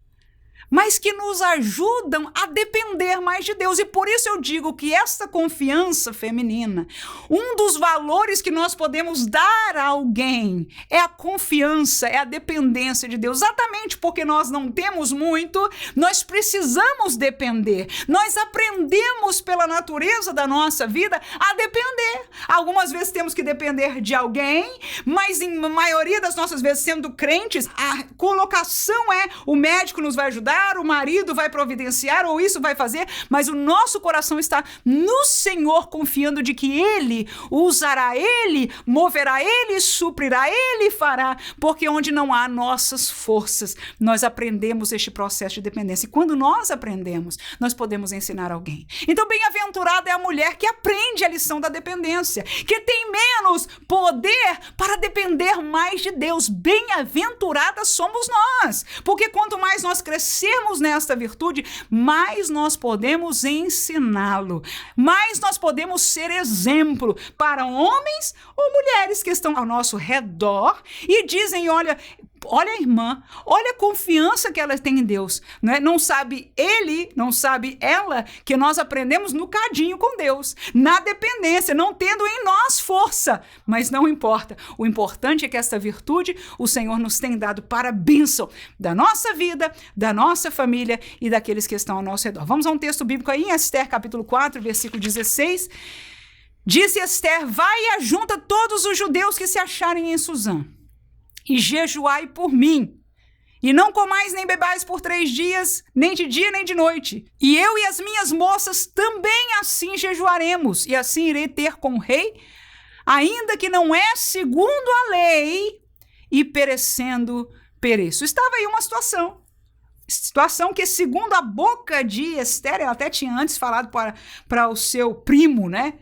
mas que nos ajudam a depender mais de Deus. E por isso eu digo que essa confiança feminina, um dos valores que nós podemos dar a alguém é a confiança, é a dependência de Deus. Exatamente porque nós não temos muito, nós precisamos depender. Nós aprendemos pela natureza da nossa vida a depender. Algumas vezes temos que depender de alguém, mas em maioria das nossas vezes, sendo crentes, a colocação é: o médico nos vai ajudar, pagar, o marido vai providenciar, ou isso vai fazer, mas o nosso coração está no Senhor, confiando de que Ele usará, Ele moverá, Ele suprirá, Ele fará, porque onde não há nossas forças, nós aprendemos este processo de dependência. E quando nós aprendemos, nós podemos ensinar alguém. Então, bem-aventurada é a mulher que aprende a lição da dependência, que tem menos poder para depender mais de Deus. Bem-aventuradas somos nós, porque quanto mais nós crescermos nesta virtude, mais nós podemos ensiná-lo, mais nós podemos ser exemplo para homens ou mulheres que estão ao nosso redor e dizem, olha a irmã, olha a confiança que ela tem em Deus, né? Não sabe ele, não sabe ela, que nós aprendemos no cadinho com Deus, na dependência, não tendo em nós força, mas não importa. O importante é que esta virtude o Senhor nos tem dado para a bênção da nossa vida, da nossa família e daqueles que estão ao nosso redor. Vamos a um texto bíblico aí em Esther, capítulo 4, versículo 16. Disse Esther, vai e ajunta todos os judeus que se acharem em Suzã, e jejuai por mim, e não comais nem bebais por 3 dias, nem de dia nem de noite. E eu e as minhas moças também assim jejuaremos, e assim irei ter com o rei, ainda que não é segundo a lei, e perecendo, pereço. Estava aí uma situação que, segundo a boca de Esther, ela até tinha antes falado para o seu primo, né,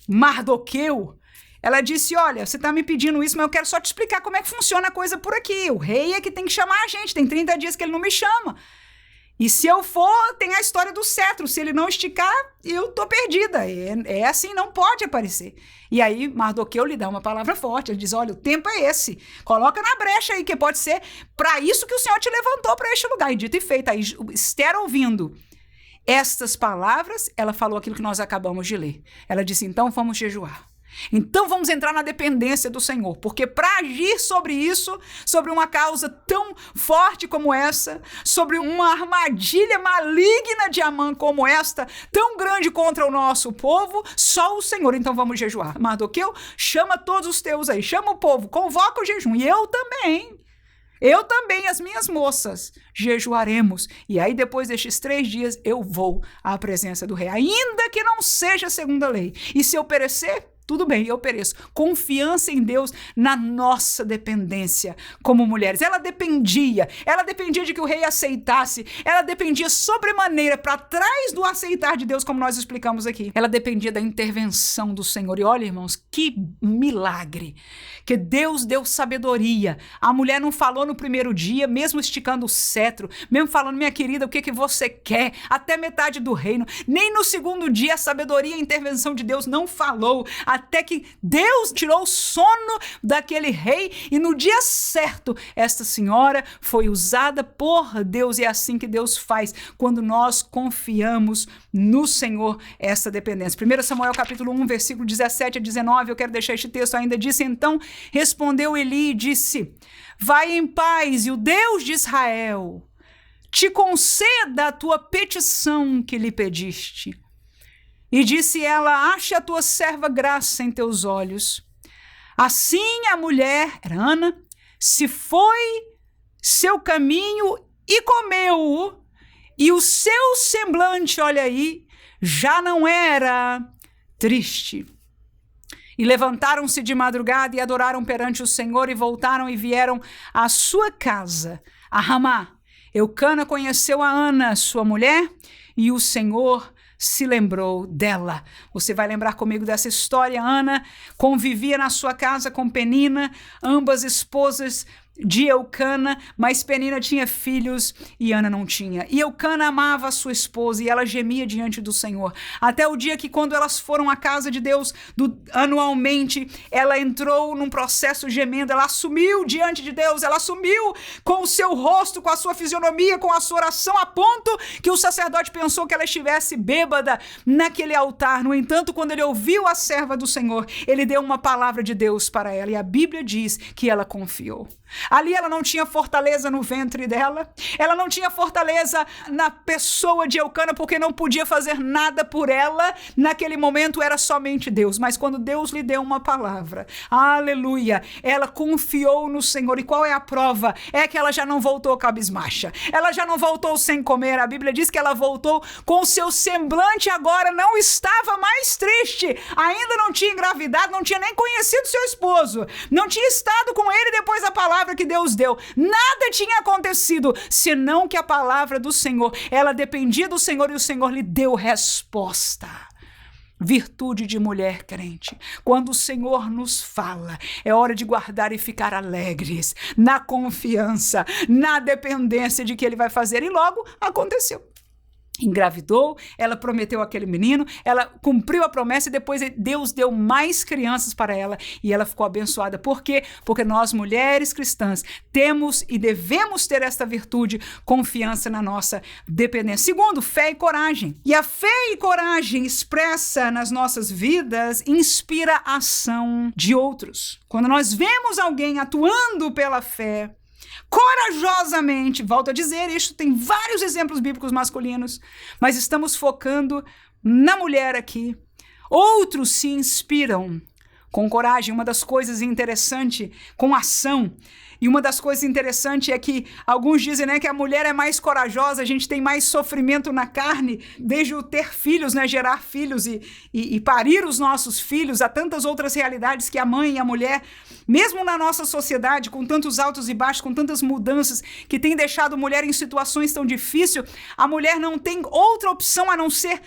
Mardoqueu. Ela disse, olha, você está me pedindo isso, mas eu quero só te explicar como é que funciona a coisa por aqui. O rei é que tem que chamar a gente, tem 30 dias que ele não me chama. E se eu for, tem a história do cetro. Se ele não esticar, eu tô perdida. É assim, não pode aparecer. E aí, Mardoqueu lhe dá uma palavra forte. Ele diz, olha, o tempo é esse. Coloca na brecha aí, que pode ser para isso que o Senhor te levantou para este lugar. E dito e feito, aí Esther ouvindo estas palavras, ela falou aquilo que nós acabamos de ler. Ela disse, então vamos jejuar. Então vamos entrar na dependência do Senhor, porque para agir sobre isso, sobre uma causa tão forte como essa, sobre uma armadilha maligna de Amã como esta, tão grande contra o nosso povo, só o Senhor. Então vamos jejuar. Mardoqueu, chama todos os teus aí, chama o povo, convoca o jejum. E eu também, as minhas moças, jejuaremos. E aí, depois destes 3 dias, eu vou à presença do rei, ainda que não seja segundo a lei. E se eu perecer, tudo bem, eu pereço. Confiança em Deus na nossa dependência como mulheres. Ela dependia de que o rei aceitasse, ela dependia sobremaneira para trás do aceitar de Deus, como nós explicamos aqui. Ela dependia da intervenção do Senhor. E olha, irmãos, que milagre, que Deus deu sabedoria. A mulher não falou no primeiro dia, mesmo esticando o cetro, mesmo falando, minha querida, o que você quer? Até metade do reino. Nem no segundo dia a sabedoria e a intervenção de Deus não falou, até que Deus tirou o sono daquele rei e no dia certo esta senhora foi usada por Deus. E é assim que Deus faz quando nós confiamos no Senhor, essa dependência. 1 Samuel capítulo 1, versículo 17 a 19, eu quero deixar este texto ainda. Disse, então respondeu Eli e disse, vai em paz e o Deus de Israel te conceda a tua petição que lhe pediste. E disse ela, ache a tua serva graça em teus olhos. Assim a mulher, era Ana, se foi seu caminho e comeu, e o seu semblante, olha aí, já não era triste. E levantaram-se de madrugada e adoraram perante o Senhor e voltaram e vieram à sua casa, a Ramá. Eucana conheceu a Ana, sua mulher, e o Senhor se lembrou dela. Você vai lembrar comigo dessa história. Ana convivia na sua casa com Penina, ambas esposas de Eucana, mas Penina tinha filhos e Ana não tinha. E Eucana amava a sua esposa e ela gemia diante do Senhor. Até o dia que, quando elas foram à casa de Deus anualmente, ela entrou num processo gemendo, ela assumiu diante de Deus, ela assumiu com o seu rosto, com a sua fisionomia, com a sua oração, a ponto que o sacerdote pensou que ela estivesse bêbada naquele altar. No entanto, quando ele ouviu a serva do Senhor, ele deu uma palavra de Deus para ela e a Bíblia diz que ela confiou. Ali ela não tinha fortaleza no ventre dela, ela não tinha fortaleza na pessoa de Eucana, porque não podia fazer nada por ela, naquele momento era somente Deus, mas quando Deus lhe deu uma palavra, aleluia, ela confiou no Senhor. E qual é a prova? É que ela já não voltou cabisbaixa, ela já não voltou sem comer. A Bíblia diz que ela voltou com o seu semblante, agora não estava mais triste, ainda não tinha engravidado, não tinha nem conhecido seu esposo, não tinha estado com ele depois da palavra que Deus deu, nada tinha acontecido, senão que a palavra do Senhor, ela dependia do Senhor e o Senhor lhe deu resposta. Virtude de mulher crente. Quando o Senhor nos fala, é hora de guardar e ficar alegres, na confiança, na dependência de que Ele vai fazer. E logo aconteceu. Engravidou, ela prometeu aquele menino, ela cumpriu a promessa e depois Deus deu mais crianças para ela e ela ficou abençoada. Por quê? Porque nós, mulheres cristãs, temos e devemos ter esta virtude, confiança na nossa dependência. Segundo, fé e coragem. E a fé e coragem expressa nas nossas vidas inspira a ação de outros. Quando nós vemos alguém atuando pela fé, corajosamente, volto a dizer, isso tem vários exemplos bíblicos masculinos, mas estamos focando na mulher aqui. Outros se inspiram com coragem. Uma das coisas interessantes com ação, e uma das coisas interessantes é que alguns dizem, né, que a mulher é mais corajosa, a gente tem mais sofrimento na carne, desde o ter filhos, né, gerar filhos e parir os nossos filhos, há tantas outras realidades que a mãe e a mulher, mesmo na nossa sociedade, com tantos altos e baixos, com tantas mudanças que tem deixado a mulher em situações tão difíceis, a mulher não tem outra opção a não ser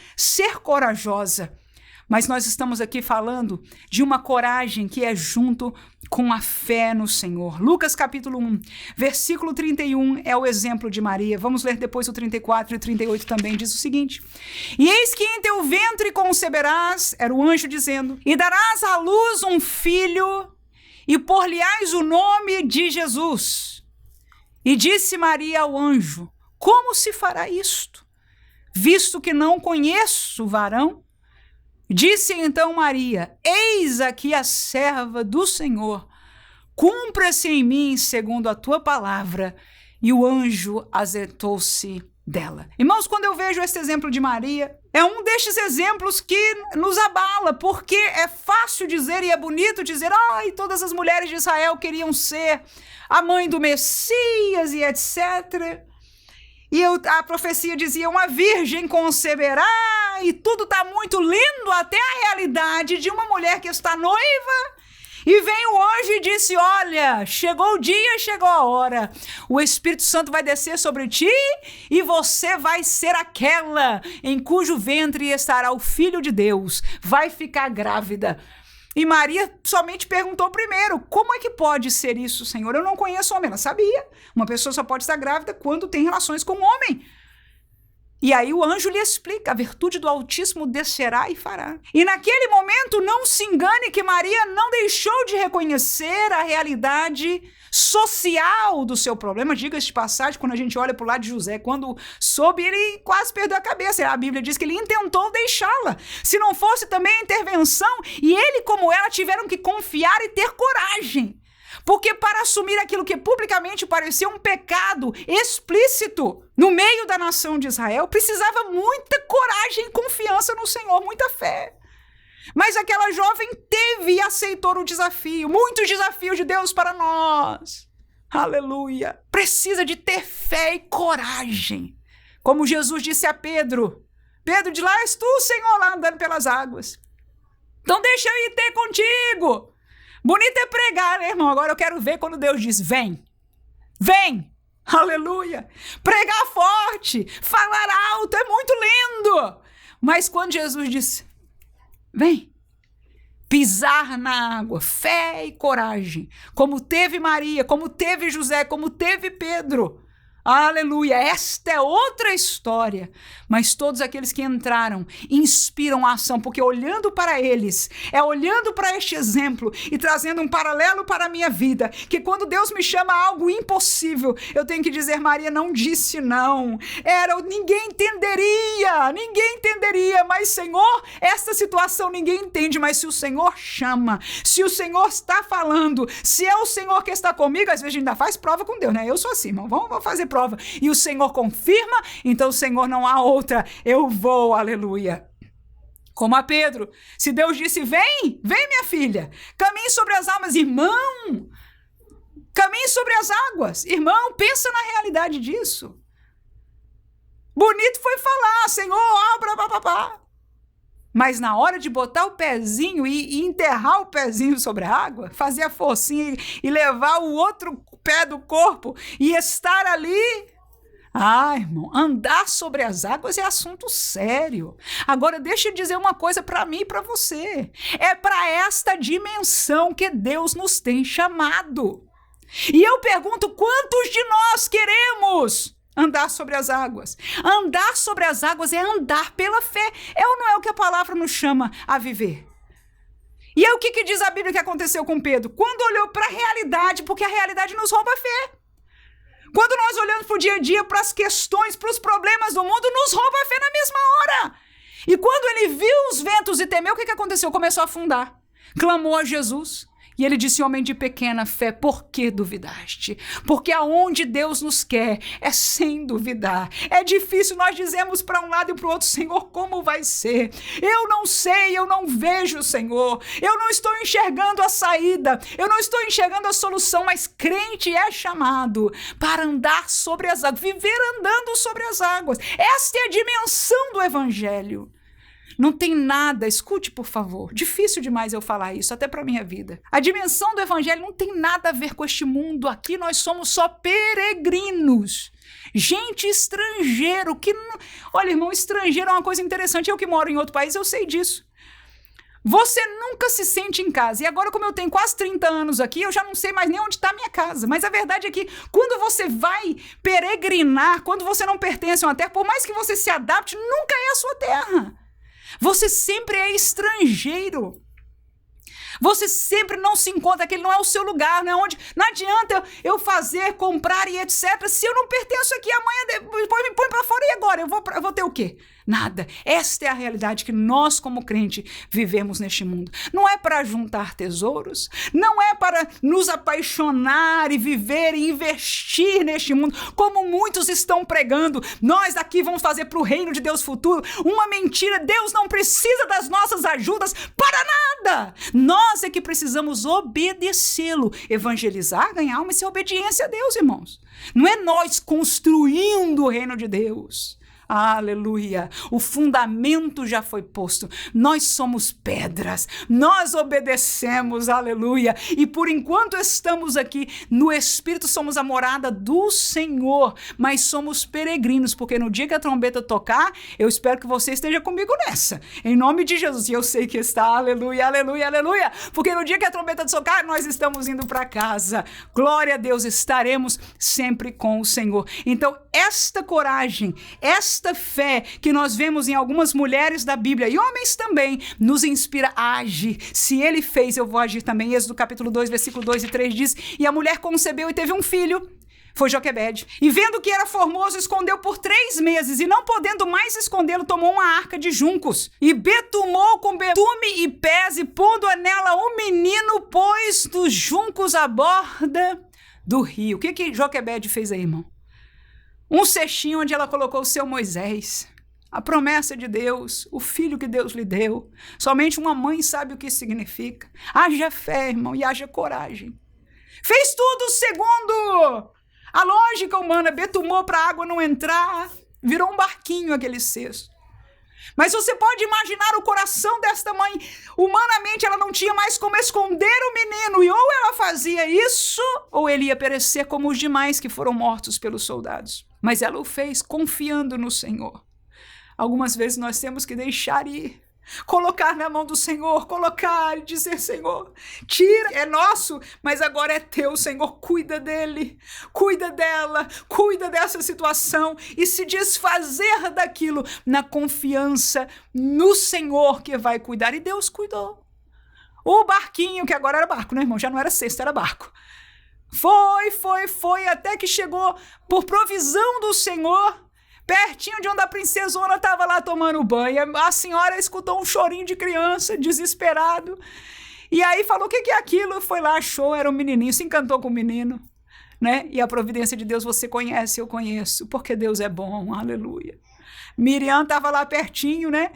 corajosa. Mas nós estamos aqui falando de uma coragem que é junto com a fé no Senhor. Lucas capítulo 1, versículo 31 é o exemplo de Maria. Vamos ler depois o 34 e 38 também. Diz o seguinte: E eis que em teu ventre conceberás, era o anjo dizendo, e darás à luz um filho, e por-lhe-ás o nome de Jesus. E disse Maria ao anjo, como se fará isto, visto que não conheço varão? Disse então Maria, eis aqui a serva do Senhor, cumpra-se em mim segundo a tua palavra. E o anjo ausentou-se dela. Irmãos, quando eu vejo esse exemplo de Maria, é um destes exemplos que nos abala, porque é fácil dizer e é bonito dizer, ai, todas as mulheres de Israel queriam ser a mãe do Messias e etc. E a profecia dizia, uma virgem conceberá, e tudo está muito lindo até a realidade de uma mulher que está noiva, e vem o anjo e disse, olha, chegou o dia, chegou a hora, o Espírito Santo vai descer sobre ti, e você vai ser aquela em cujo ventre estará o Filho de Deus, vai ficar grávida. E Maria somente perguntou primeiro, como é que pode ser isso, Senhor? Eu não conheço homem. Ela sabia, uma pessoa só pode estar grávida quando tem relações com um homem. E aí o anjo lhe explica, a virtude do Altíssimo descerá e fará. E naquele momento, não se engane que Maria não deixou de reconhecer a realidade social do seu problema. Diga-se de passagem, quando a gente olha para o lado de José, quando soube, ele quase perdeu a cabeça. A Bíblia diz que ele intentou deixá-la. Se não fosse também a intervenção, e ele como ela tiveram que confiar e ter coragem. Porque para assumir aquilo que publicamente parecia um pecado explícito no meio da nação de Israel, precisava muita coragem e confiança no Senhor, muita fé. Mas aquela jovem teve e aceitou o desafio, muitos desafios de Deus para nós. Aleluia! Precisa de ter fé e coragem. Como Jesus disse a Pedro, Pedro, de lá és tu, Senhor, lá andando pelas águas. Então deixa eu ir ter contigo. Bonito é pregar, né, irmão? Agora eu quero ver quando Deus diz, vem, vem, aleluia. Pregar forte, falar alto, é muito lindo. Mas quando Jesus disse, vem, pisar na água, fé e coragem, como teve Maria, como teve José, como teve Pedro, Aleluia, esta é outra história. Mas todos aqueles que entraram inspiram a ação, porque olhando para eles, olhando para este exemplo e trazendo um paralelo para a minha vida, que quando Deus me chama a algo impossível, eu tenho que dizer, Maria não disse não. Ninguém entenderia, mas Senhor, esta situação ninguém entende, mas se o Senhor chama, se o Senhor está falando, se é o Senhor que está comigo, às vezes a gente ainda faz prova com Deus, né? Eu sou assim, irmão, vamos fazer prova. E o Senhor confirma, então Senhor, não há outra, eu vou, aleluia. Como a Pedro, se Deus disse, vem minha filha, caminhe sobre as águas, irmão, caminhe sobre as águas, irmão, pensa na realidade disso. Bonito foi falar, Senhor, abra, papapá. Mas na hora de botar o pezinho e enterrar o pezinho sobre a água, fazer a forcinha e levar o outro pé do corpo e estar ali. Irmão, andar sobre as águas é assunto sério. Agora, deixa eu dizer uma coisa para mim e para você. É para esta dimensão que Deus nos tem chamado. E eu pergunto, quantos de nós queremos andar sobre as águas? Andar sobre as águas é andar pela fé. É ou não é o que a palavra nos chama a viver? E é o que diz a Bíblia que aconteceu com Pedro? Quando olhou para a realidade, porque a realidade nos rouba a fé. Quando nós olhamos para o dia a dia, para as questões, para os problemas do mundo, nos rouba a fé na mesma hora. E quando ele viu os ventos e temeu, o que aconteceu? Começou a afundar. Clamou a Jesus. E ele disse, homem de pequena fé, por que duvidaste? Porque aonde Deus nos quer é sem duvidar. É difícil nós dizemos para um lado e para o outro, Senhor, como vai ser? Eu não sei, eu não vejo, Senhor. Eu não estou enxergando a saída. Eu não estou enxergando a solução, mas crente é chamado para andar sobre as águas, viver andando sobre as águas. Esta é a dimensão do Evangelho. Não tem nada, escute por favor, difícil demais eu falar isso, até para a minha vida. A dimensão do Evangelho não tem nada a ver com este mundo, aqui nós somos só peregrinos. Gente estrangeiro, que não... Olha, irmão, estrangeiro é uma coisa interessante, eu que moro em outro país, eu sei disso. Você nunca se sente em casa, e agora como eu tenho quase 30 anos aqui, eu já não sei mais nem onde está a minha casa, mas a verdade é que quando você vai peregrinar, quando você não pertence a uma terra, por mais que você se adapte, nunca é a sua terra. Você sempre é estrangeiro. Você sempre não se encontra, aquele não é o seu lugar, não é onde. Não adianta eu fazer, comprar e etc. Se eu não pertenço aqui, amanhã depois me põe para fora e agora? Eu vou ter o quê? Nada. Esta é a realidade que nós, como crente, vivemos neste mundo. Não é para juntar tesouros, não é para nos apaixonar e viver e investir neste mundo, como muitos estão pregando. Nós aqui vamos fazer para o reino de Deus futuro uma mentira. Deus não precisa das nossas ajudas para nada. Nós é que precisamos obedecê-lo. Evangelizar, ganhar alma, isso é obediência a Deus, irmãos. Não é nós construindo o reino de Deus. Aleluia, o fundamento já foi posto, nós somos pedras, nós obedecemos, aleluia, e por enquanto estamos aqui no Espírito, somos a morada do Senhor, mas somos peregrinos, porque no dia que a trombeta tocar, eu espero que você esteja comigo nessa, em nome de Jesus, e eu sei que está, aleluia, aleluia, aleluia, porque no dia que a trombeta tocar, nós estamos indo para casa, glória a Deus, estaremos sempre com o Senhor. Então, esta coragem, esta fé que nós vemos em algumas mulheres da Bíblia e homens também, nos inspira a agir. Se ele fez, eu vou agir também. Êxodo capítulo 2, versículo 2 e 3 diz, e a mulher concebeu e teve um filho, foi Joquebede. E vendo que era formoso, escondeu por 3 meses, e não podendo mais escondê-lo, tomou uma arca de juncos, e betumou com betume e pés, e pondo nela o menino, pôs dos juncos à borda do rio. O que Joquebede fez aí, irmão? Um cestinho onde ela colocou o seu Moisés, a promessa de Deus, o filho que Deus lhe deu. Somente uma mãe sabe o que isso significa. Haja fé, irmão, e haja coragem. Fez tudo segundo a lógica humana, betumou para a água não entrar, virou um barquinho aquele cesto. Mas você pode imaginar o coração desta mãe. Humanamente ela não tinha mais como esconder o menino. E ou ela fazia isso, ou ele ia perecer como os demais que foram mortos pelos soldados. Mas ela o fez confiando no Senhor. Algumas vezes nós temos que deixar ir. Colocar na mão do Senhor, colocar e dizer: Senhor, tira, é nosso, mas agora é teu, Senhor, cuida dele, cuida dela, cuida dessa situação e se desfazer daquilo na confiança no Senhor que vai cuidar. E Deus cuidou. O barquinho, que agora era barco, né, irmão? Já não era cesto, era barco. Foi, até que chegou, por provisão do Senhor, pertinho de onde a princesona estava lá tomando banho. A senhora escutou um chorinho de criança, desesperado. E aí falou: o que é aquilo? Foi lá, achou, era um menininho, se encantou com o menino, né? E a providência de Deus você conhece, eu conheço, porque Deus é bom, aleluia. Miriam estava lá pertinho, né?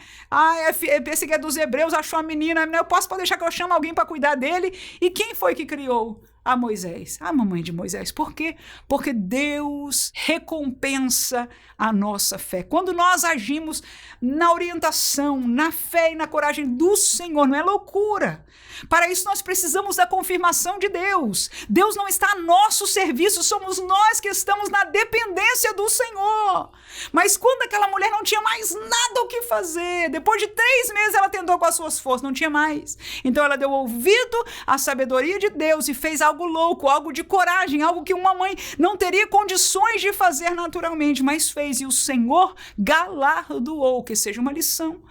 Esse que é dos hebreus, achou a menina. Eu posso deixar que eu chame alguém para cuidar dele? E quem foi que criou? A Moisés, a mamãe de Moisés. Por quê? Porque Deus recompensa a nossa fé. Quando nós agimos na orientação, na fé e na coragem do Senhor, não é loucura. Para isso nós precisamos da confirmação de Deus. Deus não está a nosso serviço, somos nós que estamos na dependência do Senhor. Mas quando aquela mulher não tinha mais nada o que fazer, depois de 3 meses ela tentou com as suas forças, não tinha mais. Então ela deu ouvido à sabedoria de Deus e fez algo louco, algo de coragem, algo que uma mãe não teria condições de fazer naturalmente, mas fez, e o Senhor galardoou. Que seja uma lição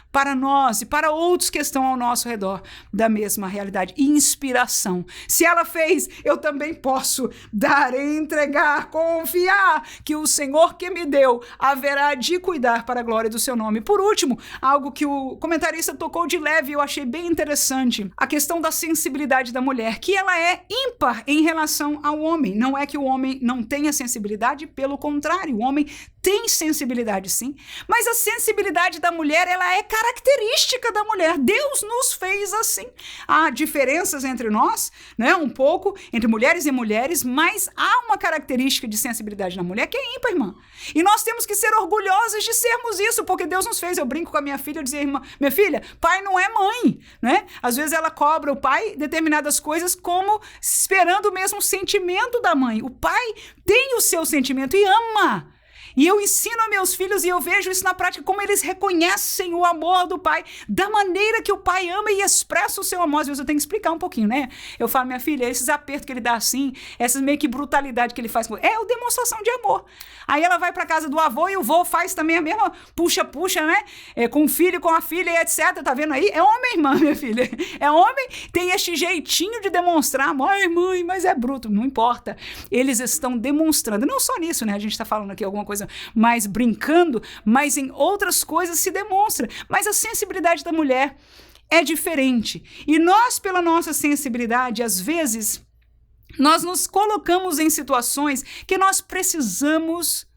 para nós e para outros que estão ao nosso redor da mesma realidade. Inspiração. Se ela fez, eu também posso dar, entregar, confiar que o Senhor que me deu haverá de cuidar para a glória do seu nome. Por último, algo que o comentarista tocou de leve e eu achei bem interessante, a questão da sensibilidade da mulher, que ela é ímpar em relação ao homem. Não é que o homem não tenha sensibilidade, pelo contrário, o homem tem sensibilidade sim, mas a sensibilidade da mulher, ela é característica da mulher. Deus nos fez assim. Há diferenças entre nós, né, um pouco, entre mulheres e mulheres, mas há uma característica de sensibilidade na mulher que é ímpar, irmã. E nós temos que ser orgulhosas de sermos isso, porque Deus nos fez. Eu brinco com a minha filha, eu dizia: irmã, minha filha, pai não é mãe, né? Às vezes ela cobra o pai determinadas coisas como esperando o mesmo sentimento da mãe. O pai tem o seu sentimento e ama. E eu ensino a meus filhos, e eu vejo isso na prática, como eles reconhecem o amor do pai, da maneira que o pai ama e expressa o seu amor. Às vezes eu tenho que explicar um pouquinho, né? Eu falo: minha filha, esses apertos que ele dá assim, essas meio que brutalidade que ele faz, é a demonstração de amor. Aí ela vai para casa do avô e o avô faz também a mesma puxa, né? Com o filho, com a filha e etc. Tá vendo aí? É homem, irmã, minha filha. É homem, tem este jeitinho de demonstrar amor. Ai, mãe, mas é bruto. Não importa. Eles estão demonstrando. Não só nisso, né? A gente tá falando aqui alguma coisa mais brincando, mas em outras coisas se demonstra. Mas a sensibilidade da mulher é diferente. E nós, pela nossa sensibilidade, às vezes, nós nos colocamos em situações que nós precisamos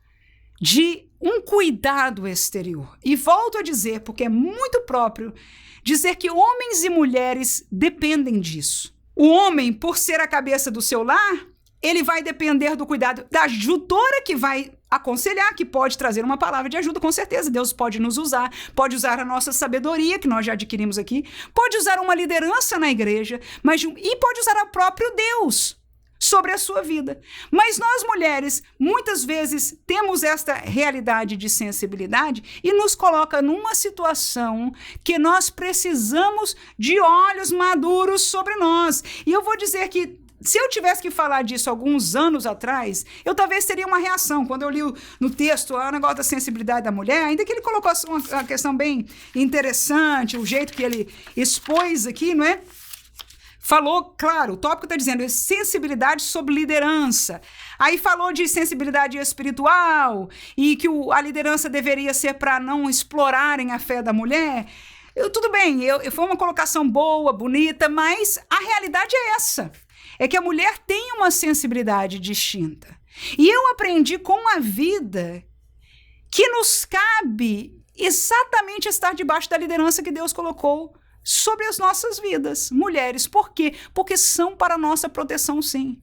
de um cuidado exterior. E volto a dizer, porque é muito próprio, dizer que homens e mulheres dependem disso. O homem, por ser a cabeça do seu lar, ele vai depender do cuidado da ajutora que vai aconselhar, que pode trazer uma palavra de ajuda, com certeza. Deus pode nos usar, pode usar a nossa sabedoria, que nós já adquirimos aqui, pode usar uma liderança na igreja, e pode usar o próprio Deus sobre a sua vida. Mas nós, mulheres, muitas vezes temos esta realidade de sensibilidade e nos coloca numa situação que nós precisamos de olhos maduros sobre nós. E eu vou dizer que se eu tivesse que falar disso alguns anos atrás, eu talvez teria uma reação. Quando eu li no texto o negócio da sensibilidade da mulher, ainda que ele colocou uma questão bem interessante, o jeito que ele expôs aqui, não é? Falou, claro, o tópico está dizendo sensibilidade sobre liderança. Aí falou de sensibilidade espiritual e que a liderança deveria ser para não explorarem a fé da mulher. Tudo bem, foi uma colocação boa, bonita, mas a realidade é essa. É que a mulher tem uma sensibilidade distinta. E eu aprendi com a vida que nos cabe exatamente estar debaixo da liderança que Deus colocou sobre as nossas vidas, mulheres. Por quê? Porque são para nossa proteção, sim.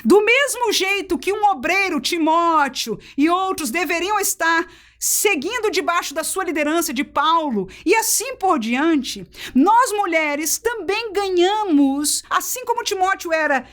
Do mesmo jeito que um obreiro, Timóteo e outros deveriam estar seguindo debaixo da sua liderança de Paulo e assim por diante, nós mulheres também ganhamos, assim como Timóteo era,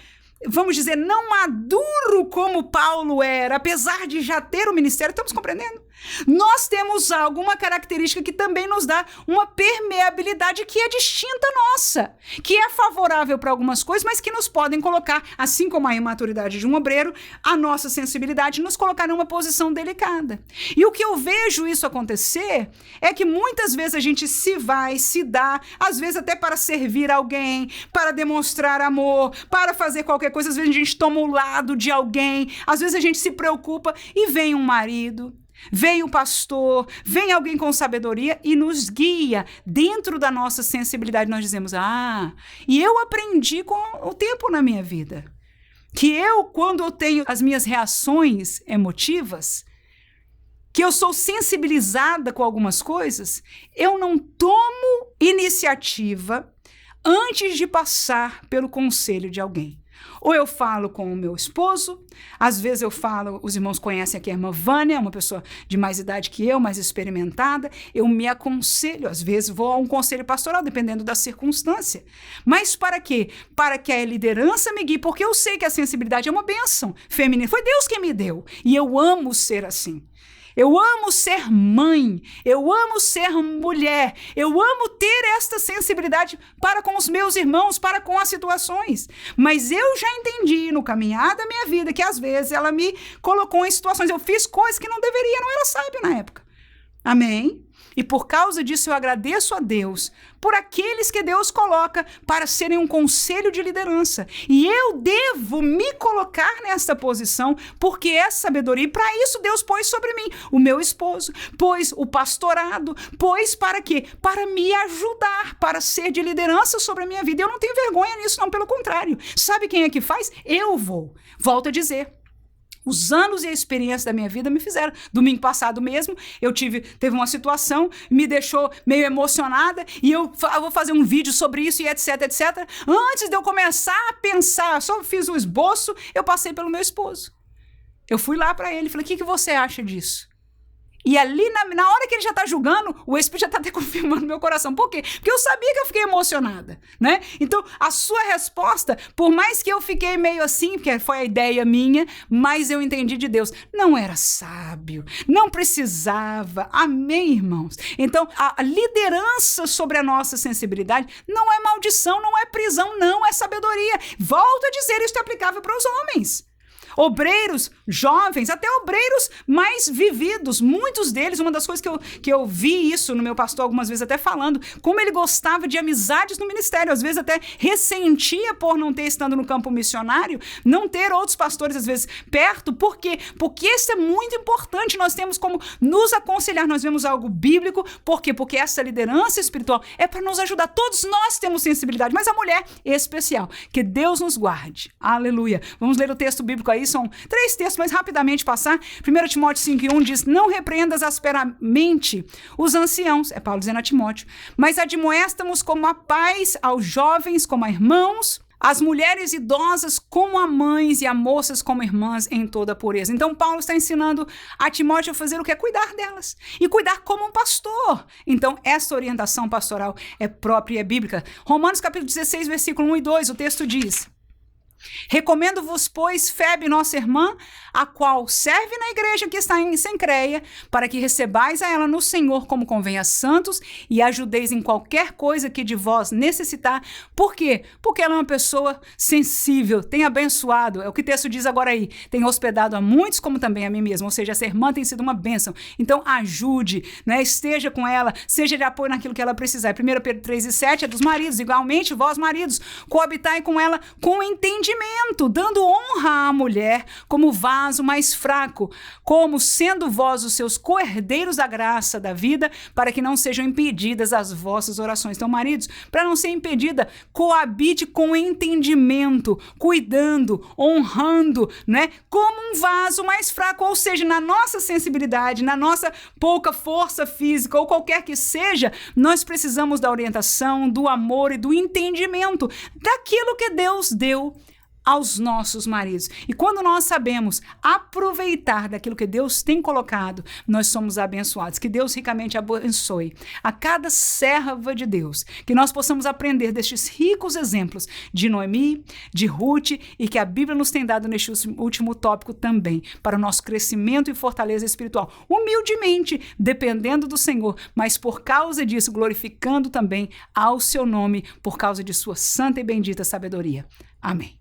vamos dizer, não maduro sério como Paulo era, apesar de já ter o ministério, estamos compreendendo? Nós temos alguma característica que também nos dá uma permeabilidade que é distinta nossa, que é favorável para algumas coisas, mas que nos podem colocar, assim como a imaturidade de um obreiro, a nossa sensibilidade nos colocar numa posição delicada. E o que eu vejo isso acontecer é que muitas vezes a gente se dá, às vezes até para servir alguém, para demonstrar amor, para fazer qualquer coisa, às vezes a gente toma o lado de alguém, às vezes a gente se preocupa e vem um marido, vem o pastor, vem alguém com sabedoria e nos guia dentro da nossa sensibilidade. Nós dizemos, e eu aprendi com o tempo na minha vida, que eu, quando eu tenho as minhas reações emotivas, que eu sou sensibilizada com algumas coisas, eu não tomo iniciativa antes de passar pelo conselho de alguém. Ou eu falo com o meu esposo, às vezes eu falo, os irmãos conhecem aqui a irmã Vânia, uma pessoa de mais idade que eu, mais experimentada, eu me aconselho, às vezes vou a um conselho pastoral, dependendo da circunstância. Mas para quê? Para que a liderança me guie, porque eu sei que a sensibilidade é uma bênção feminina, foi Deus quem me deu, e eu amo ser assim. Eu amo ser mãe, eu amo ser mulher, eu amo ter esta sensibilidade para com os meus irmãos, para com as situações. Mas eu já entendi no caminhar da minha vida que às vezes ela me colocou em situações, eu fiz coisas que não deveria, não era sábio na época. Amém? E por causa disso eu agradeço a Deus por aqueles que Deus coloca para serem um conselho de liderança. E eu devo me colocar nessa posição porque é sabedoria. E para isso Deus pôs sobre mim o meu esposo, pôs o pastorado, pôs para quê? Para me ajudar, para ser de liderança sobre a minha vida. Eu não tenho vergonha nisso, não, pelo contrário. Sabe quem é que faz? Eu vou. Volto a dizer. Os anos e a experiência da minha vida me fizeram. Domingo passado mesmo, teve uma situação, me deixou meio emocionada, e eu vou fazer um vídeo sobre isso e etc, etc. Antes de eu começar a pensar, só fiz um esboço, eu passei pelo meu esposo. Eu fui lá para ele e falei, o que você acha disso? E ali, na hora que ele já está julgando, o Espírito já está até confirmando meu coração. Por quê? Porque eu sabia que eu fiquei emocionada, né? Então, a sua resposta, por mais que eu fiquei meio assim, porque foi a ideia minha, mas eu entendi de Deus, não era sábio, não precisava. Amém, irmãos? Então, a liderança sobre a nossa sensibilidade não é maldição, não é prisão, não é sabedoria. Volto a dizer, isso é aplicável para os homens. Obreiros jovens, até obreiros mais vividos, muitos deles, uma das coisas que eu vi isso no meu pastor algumas vezes até falando, como ele gostava de amizades no ministério, às vezes até ressentia por não ter, estando no campo missionário, não ter outros pastores às vezes perto. Por quê? Porque isso é muito importante, nós temos como nos aconselhar, nós vemos algo bíblico. Por quê? Porque essa liderança espiritual é para nos ajudar, todos nós temos sensibilidade, mas a mulher é especial, que Deus nos guarde, aleluia. Vamos ler o texto bíblico aí, são 3 textos, mas rapidamente passar. 1 Timóteo 5:1 diz, não repreendas asperamente os anciãos, é Paulo dizendo a Timóteo, mas admoesta-nos como a pais, aos jovens como a irmãos, as mulheres idosas como a mães e a moças como irmãs em toda a pureza. Então Paulo está ensinando a Timóteo a fazer o que é cuidar delas e cuidar como um pastor. Então essa orientação pastoral é própria e é bíblica. Romanos capítulo 16, versículo 1 e 2, o texto diz, recomendo-vos, pois, Febe, nossa irmã, a qual serve na igreja que está em Cencreia, para que recebais a ela no Senhor como convém a santos e ajudeis em qualquer coisa que de vós necessitar. Por quê? Porque ela é uma pessoa sensível, tem abençoado, é o que o texto diz agora aí, tem hospedado a muitos como também a mim mesmo, ou seja, essa irmã tem sido uma bênção. Então ajude, né? Esteja com ela, seja de apoio naquilo que ela precisar. 1 Pedro 3:7 é dos maridos, igualmente vós maridos, coabitai com ela com entendimento, dando honra à mulher como vaso mais fraco, como sendo vós os seus co-herdeiros da graça da vida, para que não sejam impedidas as vossas orações. Então, maridos, para não ser impedida, coabite com entendimento, cuidando, honrando, né? Como um vaso mais fraco, ou seja, na nossa sensibilidade, na nossa pouca força física, ou qualquer que seja, nós precisamos da orientação, do amor e do entendimento daquilo que Deus deu aos nossos maridos. E quando nós sabemos aproveitar daquilo que Deus tem colocado, nós somos abençoados. Que Deus ricamente abençoe a cada serva de Deus, que nós possamos aprender destes ricos exemplos de Noemi, de Ruth, e que a Bíblia nos tem dado neste último tópico também, para o nosso crescimento e fortaleza espiritual, humildemente, dependendo do Senhor, mas por causa disso, glorificando também ao seu nome, por causa de sua santa e bendita sabedoria. Amém.